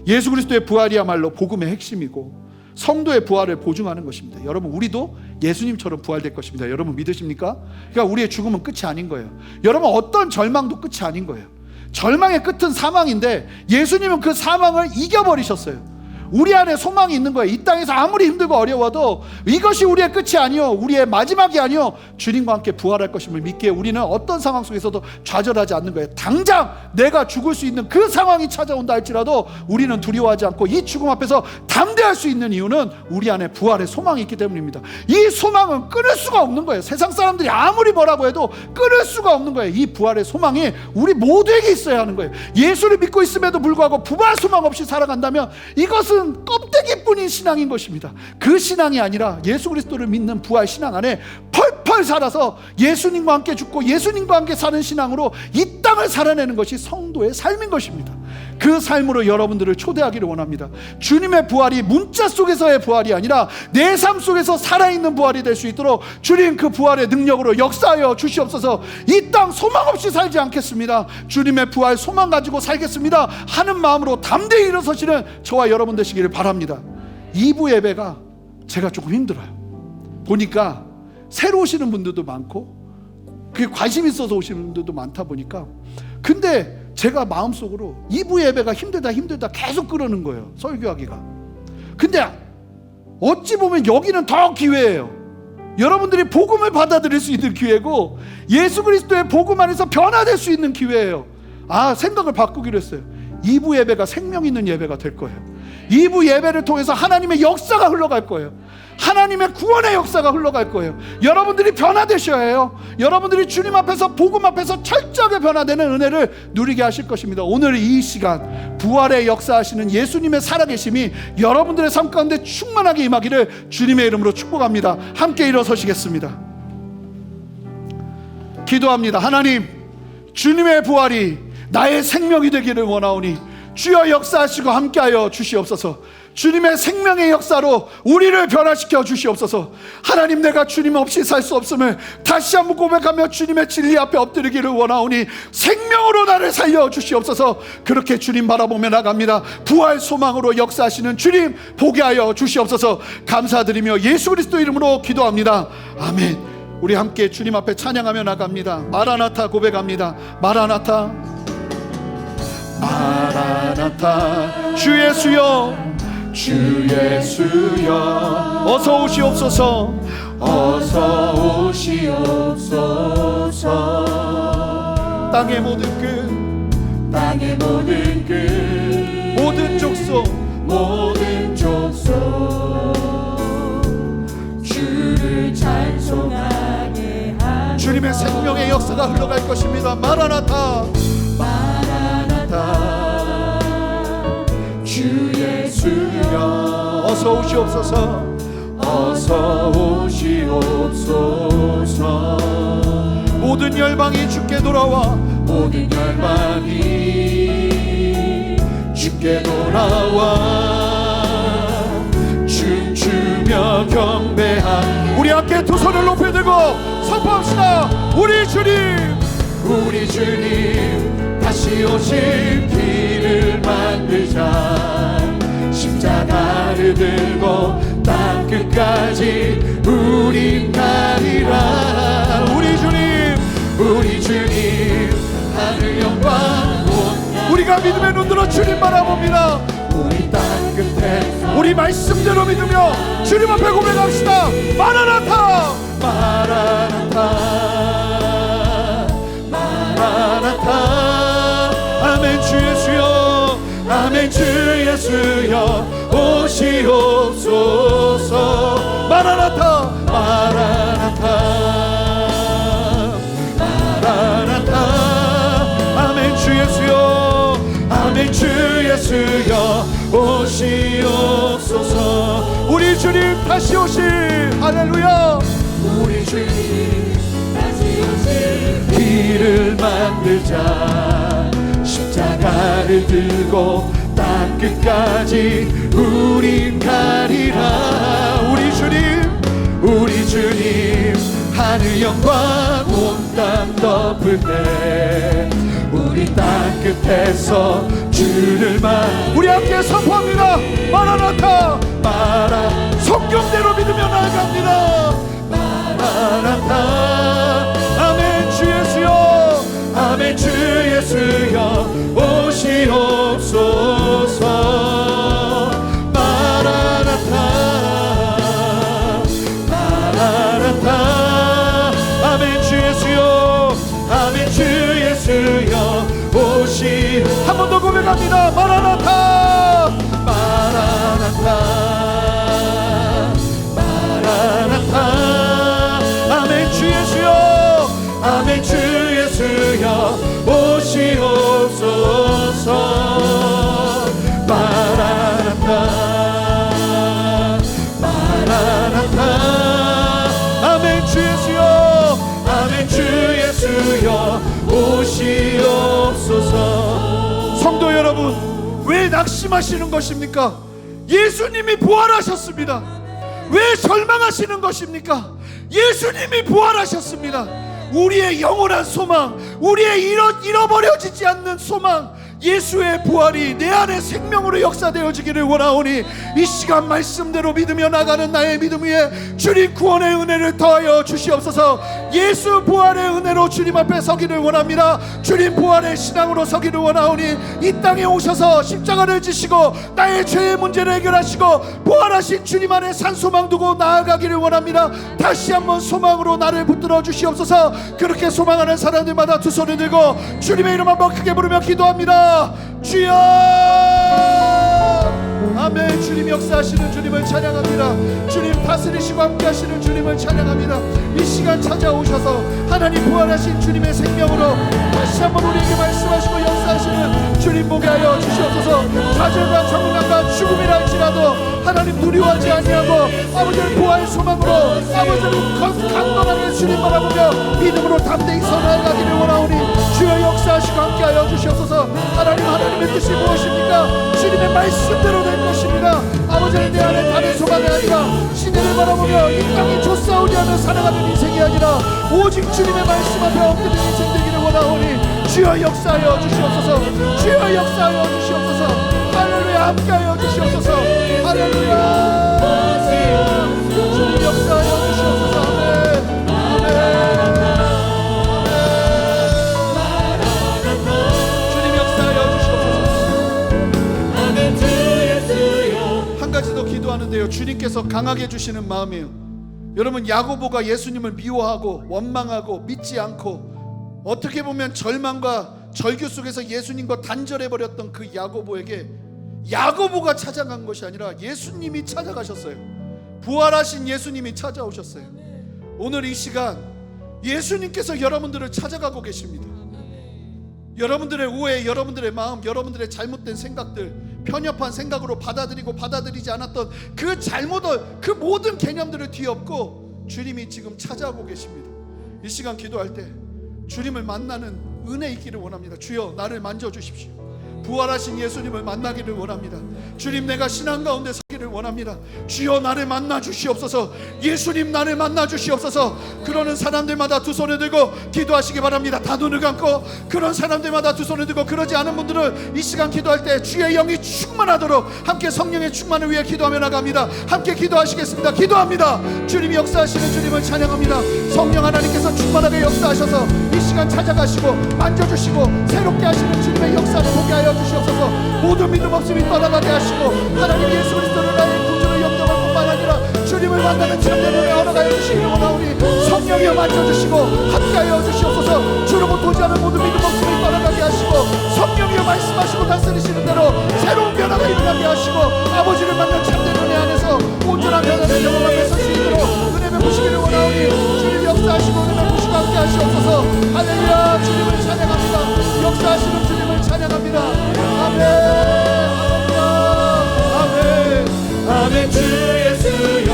예수 그리스도의 부활이야말로 복음의 핵심이고 성도의 부활을 보증하는 것입니다. 여러분, 우리도 예수님처럼 부활될 것입니다. 여러분 믿으십니까? 그러니까 우리의 죽음은 끝이 아닌 거예요. 여러분, 어떤 절망도 끝이 아닌 거예요. 절망의 끝은 사망인데 예수님은 그 사망을 이겨버리셨어요. 우리 안에 소망이 있는 거예요. 이 땅에서 아무리 힘들고 어려워도 이것이 우리의 끝이 아니요, 우리의 마지막이 아니요, 주님과 함께 부활할 것임을 믿기에 우리는 어떤 상황 속에서도 좌절하지 않는 거예요. 당장 내가 죽을 수 있는 그 상황이 찾아온다 할지라도 우리는 두려워하지 않고 이 죽음 앞에서 담대할 수 있는 이유는 우리 안에 부활의 소망이 있기 때문입니다. 이 소망은 끊을 수가 없는 거예요. 세상 사람들이 아무리 뭐라고 해도 끊을 수가 없는 거예요. 이 부활의 소망이 우리 모두에게 있어야 하는 거예요. 예수를 믿고 있음에도 불구하고 부활 소망 없이 살아간다면 이것은 껍데기뿐인 신앙인 것입니다. 그 신앙이 아니라 예수 그리스도를 믿는 부활 신앙 안에 펄펄 살아서 예수님과 함께 죽고 예수님과 함께 사는 신앙으로 이 땅을 살아내는 것이 성도의 삶인 것입니다. 그 삶으로 여러분들을 초대하기를 원합니다. 주님의 부활이 문자 속에서의 부활이 아니라 내 삶 속에서 살아있는 부활이 될 수 있도록 주님 그 부활의 능력으로 역사하여 주시옵소서. 이 땅 소망 없이 살지 않겠습니다. 주님의 부활 소망 가지고 살겠습니다 하는 마음으로 담대히 일어서시는 저와 여러분 되시기를 바랍니다. 2부 예배가 제가 조금 힘들어요. 보니까 새로 오시는 분들도 많고 그게 관심 있어서 오시는 분들도 많다 보니까, 근데 제가 마음속으로 2부 예배가 힘들다 계속 그러는 거예요, 설교하기가. 근데 어찌 보면 여기는 더 기회예요. 여러분들이 복음을 받아들일 수 있는 기회고 예수 그리스도의 복음 안에서 변화될 수 있는 기회예요. 생각을 바꾸기로 했어요. 2부 예배가 생명 있는 예배가 될 거예요. 2부 예배를 통해서 하나님의 역사가 흘러갈 거예요. 하나님의 구원의 역사가 흘러갈 거예요. 여러분들이 변화되셔야 해요. 여러분들이 주님 앞에서 복음 앞에서 철저하게 변화되는 은혜를 누리게 하실 것입니다. 오늘 이 시간 부활의 역사하시는 예수님의 살아계심이 여러분들의 삶 가운데 충만하게 임하기를 주님의 이름으로 축복합니다. 함께 일어서시겠습니다. 기도합니다. 하나님, 주님의 부활이 나의 생명이 되기를 원하오니 주여 역사하시고 함께하여 주시옵소서. 주님의 생명의 역사로 우리를 변화시켜 주시옵소서. 하나님, 내가 주님 없이 살 수 없음을 다시 한번 고백하며 주님의 진리 앞에 엎드리기를 원하오니 생명으로 나를 살려 주시옵소서. 그렇게 주님 바라보며 나갑니다. 부활 소망으로 역사하시는 주님 보게 하여 주시옵소서. 감사드리며 예수 그리스도 이름으로 기도합니다. 아멘. 우리 함께 주님 앞에 찬양하며 나갑니다. 마라나타 고백합니다. 마라나타, 마라나타, 주 예수여, 주 예수여, 어서 오시옵소서, 어서 오시옵소서. 땅의 모든 끝, 땅의 모든 끝, 모든 족속, 모든 족속, 주를 찬송하게 하소서. 주님의 생명의 역사가 흘러갈 것입니다. 마라나타, 마라나타, 주 예수여, 어서 오시옵소서, 어서 오시옵소서. 모든 열방이 주께 돌아와, 모든 열방이 주께 돌아와 춤추며 경배한, 우리 함께 두 손을 높이 들고 선포합시다. 우리 주님, 우리 주님 다시 오실 길을 만들자. 십자가를 들고 땅 끝까지 우린 가리라. 우리 주님, 우리 주님 하늘 영광, 우리가 믿음의 눈으로 주님 바라봅니다. 우리 땅 끝에 우리 말씀대로 믿으며 주님 앞에 고백합시다. 마라나타, 마라나타, 마라나타. 아멘. 주 예수여, 아멘. 주 예수여, 오시옵소서. 마라나타, 마라나타, 마라나타. 아멘. 주 예수여, 아멘. 주 예수여, 오시옵소서. 우리 주님 다시 오실, 할렐루야. 우리 주님 다시 오실 길을 만들자. 십자가를 들고 땅 끝까지 우린 가리라. 우리 주님, 우리 주님 하늘 영광 온 땅 덮을 때 우리 땅 끝에서 주를 우리 함께 선포합니다. 마라나타, 마라, 성경대로 믿으며 나아갑니다. 마라나타, 아멘. 주 예수여, 아멘. 주 예수여, 오시옵소서. 마라나타, 마라나타, 아멘. 주 예수여, 아멘. 주 예수여, 오시. 한 번 더 고백합니다. 마라나타, 마라나타, 마라나타, 아멘. 주 예수여, 아멘. 주 예수여, 오시옵소서. 마라나타, 마라나타, 아멘. 주 예수여, 아멘. 주 예수여, 오시옵소서. 성도 여러분, 왜 낙심하시는 것입니까? 예수님이 부활하셨습니다. 왜 절망하시는 것입니까? 예수님이 부활하셨습니다. 우리의 영원한 소망, 우리의 잃어버려지지 않는 소망, 예수의 부활이 내 안에 생명으로 역사되어지기를 원하오니 이 시간 말씀대로 믿으며 나가는 나의 믿음 위에 주님 구원의 은혜를 더하여 주시옵소서. 예수 부활의 은혜로 주님 앞에 서기를 원합니다. 주님 부활의 신앙으로 서기를 원하오니 이 땅에 오셔서 십자가를 지시고 나의 죄의 문제를 해결하시고 부활하신 주님 안에 산소망 두고 나아가기를 원합니다. 다시 한번 소망으로 나를 붙들어 주시옵소서. 그렇게 소망하는 사람들마다 두 손을 들고 주님의 이름 한번 크게 부르며 기도합니다. 주여, 아멘. 주님 역사하시는 주님을 찬양합니다. 주님 다스리시고 함께하시는 주님을 찬양합니다. 이 시간 찾아오셔서 하나님 부활하신 주님의 생명으로 다시 한번 우리에게 말씀하시고 역사하시는 주님 보게 하여 주시옵소서. 좌절과 정락과 죽음이라 할지라도 하나님 두려워하지 아니하고 아버지의 부활 소망으로 아버지를 강건하게 주님 바라보며 믿음으로 담대히 선하기를 원하오니 주여 역사하시고 함께하여 주시옵소서. 하나님의 뜻이 무엇입니까? 주님의 말씀대로 될 것입니다. 아버지는 내 안에 다른 소망이 아니라 시대를 바라보며 이 땅에 조싸우지 하며 살아가는 인생이 아니라 오직 주님의 말씀 앞에 엎드리는 인생 되기를 원하오니 주여 역사하여 주시옵소서. 주여 역사하여 주시옵소서. 할렐루야. 함께하여 주시옵소서. 할렐루야. 주님 역사하여 주시옵소서. 아멘. 아멘. 기도하는데요, 주님께서 강하게 주시는 마음이에요. 여러분, 야고보가 예수님을 미워하고 원망하고 믿지 않고 어떻게 보면 절망과 절규 속에서 예수님과 단절해버렸던 그 야고보에게 야고보가 찾아간 것이 아니라 예수님이 찾아가셨어요. 부활하신 예수님이 찾아오셨어요. 오늘 이 시간 예수님께서 여러분들을 찾아가고 계십니다. 여러분들의 오해, 여러분들의 마음, 여러분들의 잘못된 생각들, 편협한 생각으로 받아들이고 받아들이지 않았던 그 잘못을, 그 모든 개념들을 뒤엎고 주님이 지금 찾아오고 계십니다. 이 시간 기도할 때 주님을 만나는 은혜 있기를 원합니다. 주여 나를 만져주십시오. 부활하신 예수님을 만나기를 원합니다. 주님, 내가 신앙 가운데 서기를 원합니다. 주여 나를 만나 주시옵소서. 예수님 나를 만나 주시옵소서. 그러는 사람들마다 두 손을 들고 기도하시기 바랍니다. 다 눈을 감고 그런 사람들마다 두 손을 들고, 그러지 않은 분들은 이 시간 기도할 때 주의 영이 충만하도록 함께 성령의 충만을 위해 기도하며 나갑니다. 함께 기도하시겠습니다. 기도합니다. 주님이 역사하시는 주님을 찬양합니다. 성령 하나님께서 충만하게 역사하셔서 이 시간 찾아가시고 만져주시고 새롭게 하시는 주님의 역사를 보게 하여 주시옵소서. 모든 믿음 없음이 떠나가게 하시고 하나님 예수 그리스도를 나의 구주로 영접할 뿐만 아니라 주님을 만나는 참된 은혜 허락하여 주시기를 원하오니 성령이여 만져주시고 함께하여 주시옵소서. 주로부터 오지 않은 모든 믿음 없음이 떠나가게 하시고 성령이여 말씀하시고 다스리시는 대로 새로운 변화가 일어나게 하시고 아버지를 만난 참된 은혜 안에서 온전한 변화를 경험하며 설 수 있도록 은혜 베푸시기를 원하오니 주님 역사하시고 은혜 베푸시고 함께 하시옵소서. 할렐루야. 주님을 찬양합니다. 역사하시는 주님을 찬양합니다. 아멘. 아멘. 아멘. 주 예수여.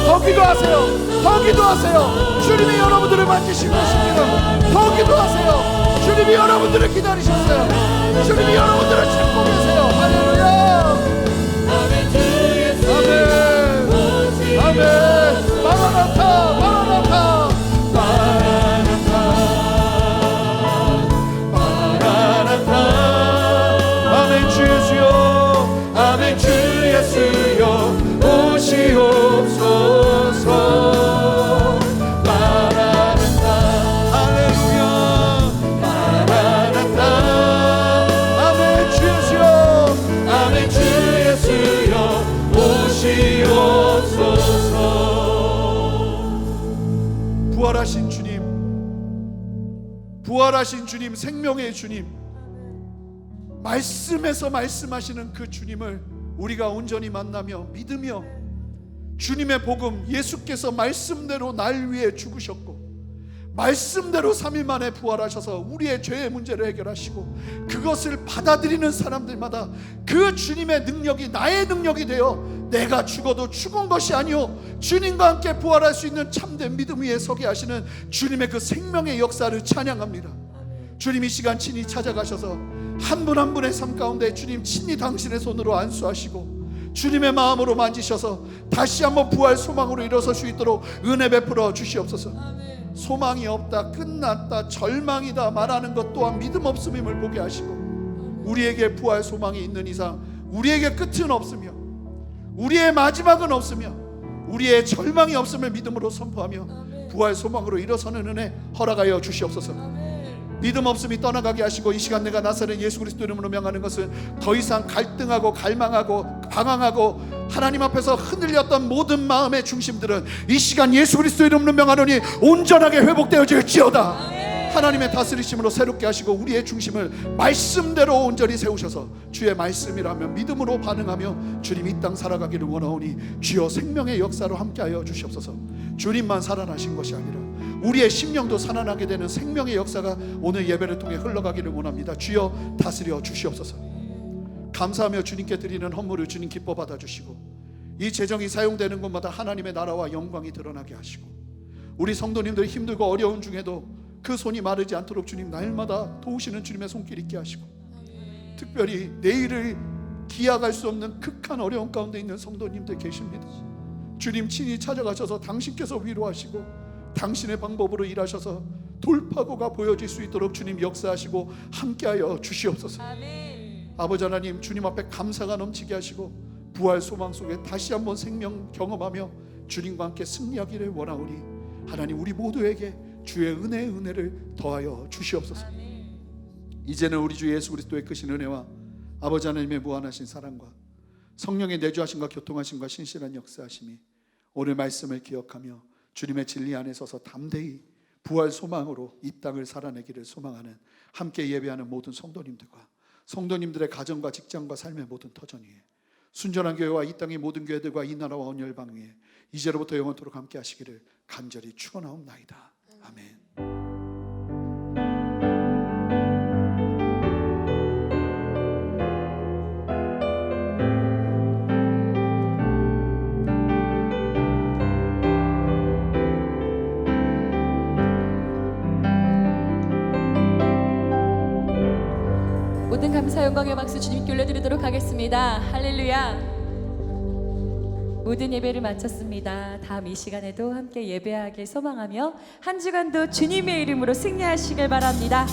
더 기도하세요. 더 기도하세요. 주님이 여러분들을 만지시고 계십니다. 더 기도하세요. 주님이 여러분들을 기다리셨어요. 주님이 여러분들을 찾고 계세요. 할렐루야. 아멘. 아멘. 마라나타. 마라나타. 아멘. 주 예수여. 아멘. 주 예수여. 오시옵소서. 마라나타. 할렐루야. 마라나타. 아멘. 주 예수여. 아멘. 주 예수여. 오시옵소서. 부활하신 주님, 부활하신 주님, 생명의 주님, 말씀에서 말씀하시는 그 주님을 우리가 온전히 만나며 믿으며 주님의 복음, 예수께서 말씀대로 날 위해 죽으셨고 말씀대로 3일 만에 부활하셔서 우리의 죄의 문제를 해결하시고 그것을 받아들이는 사람들마다 그 주님의 능력이 나의 능력이 되어 내가 죽어도 죽은 것이 아니오 주님과 함께 부활할 수 있는 참된 믿음 위에 서게 하시는 주님의 그 생명의 역사를 찬양합니다. 주님 이 시간 친히 찾아가셔서 한 분 한 분의 삶 가운데 주님 친히 당신의 손으로 안수하시고 주님의 마음으로 만지셔서 다시 한번 부활 소망으로 일어설 수 있도록 은혜 베풀어 주시옵소서. 소망이 없다, 끝났다, 절망이다 말하는 것 또한 믿음 없음임을 보게 하시고 우리에게 부활 소망이 있는 이상 우리에게 끝은 없으며 우리의 마지막은 없으며 우리의 절망이 없음을 믿음으로 선포하며 부활 소망으로 일어서는 은혜 허락하여 주시옵소서. 믿음 없음이 떠나가게 하시고 이 시간 내가 나사렛 예수 그리스도 이름으로 명하는 것은 더 이상 갈등하고 갈망하고 방황하고 하나님 앞에서 흔들렸던 모든 마음의 중심들은 이 시간 예수 그리스도 이름으로 명하노니 온전하게 회복되어질지어다. 하나님의 다스리심으로 새롭게 하시고 우리의 중심을 말씀대로 온전히 세우셔서 주의 말씀이라면 믿음으로 반응하며 주님 이 땅 살아가기를 원하오니 주여 생명의 역사로 함께하여 주시옵소서. 주님만 살아나신 것이 아니라 우리의 심령도 살아나게 되는 생명의 역사가 오늘 예배를 통해 흘러가기를 원합니다. 주여 다스려 주시옵소서. 감사하며 주님께 드리는 헌물을 주님 기뻐 받아주시고 이 재정이 사용되는 곳마다 하나님의 나라와 영광이 드러나게 하시고 우리 성도님들 힘들고 어려운 중에도 그 손이 마르지 않도록 주님 날마다 도우시는 주님의 손길 있게 하시고 특별히 내일을 기약할 수 없는 극한 어려움 가운데 있는 성도님들 계십니다. 주님 친히 찾아가셔서 당신께서 위로하시고 당신의 방법으로 일하셔서 돌파구가 보여질 수 있도록 주님 역사하시고 함께하여 주시옵소서. 아버지 하나님, 주님 앞에 감사가 넘치게 하시고 부활 소망 속에 다시 한번 생명 경험하며 주님과 함께 승리하기를 원하오니 하나님 우리 모두에게 주의 은혜를 더하여 주시옵소서. 이제는 우리 주 예수 그리스도의 크신 은혜와 아버지 하나님의 무한하신 사랑과 성령의 내주하심과 교통하심과 신실한 역사하심이 오늘 말씀을 기억하며 주님의 진리 안에 서서 담대히 부활 소망으로 이 땅을 살아내기를 소망하는 함께 예배하는 모든 성도님들과 성도님들의 가정과 직장과 삶의 모든 터전 위에 순전한 교회와 이 땅의 모든 교회들과 이 나라와 온 열방 위에 이제로부터 영원토록 함께 하시기를 간절히 축원하옵나이다. 아멘. 모든 감사 영광의 박수 주님께 올려드리도록 하겠습니다. 할렐루야. 모든 예배를 마쳤습니다. 다음 이 시간에도 함께 예배하길 소망하며 한 주간도 주님의 이름으로 승리하시길 바랍니다.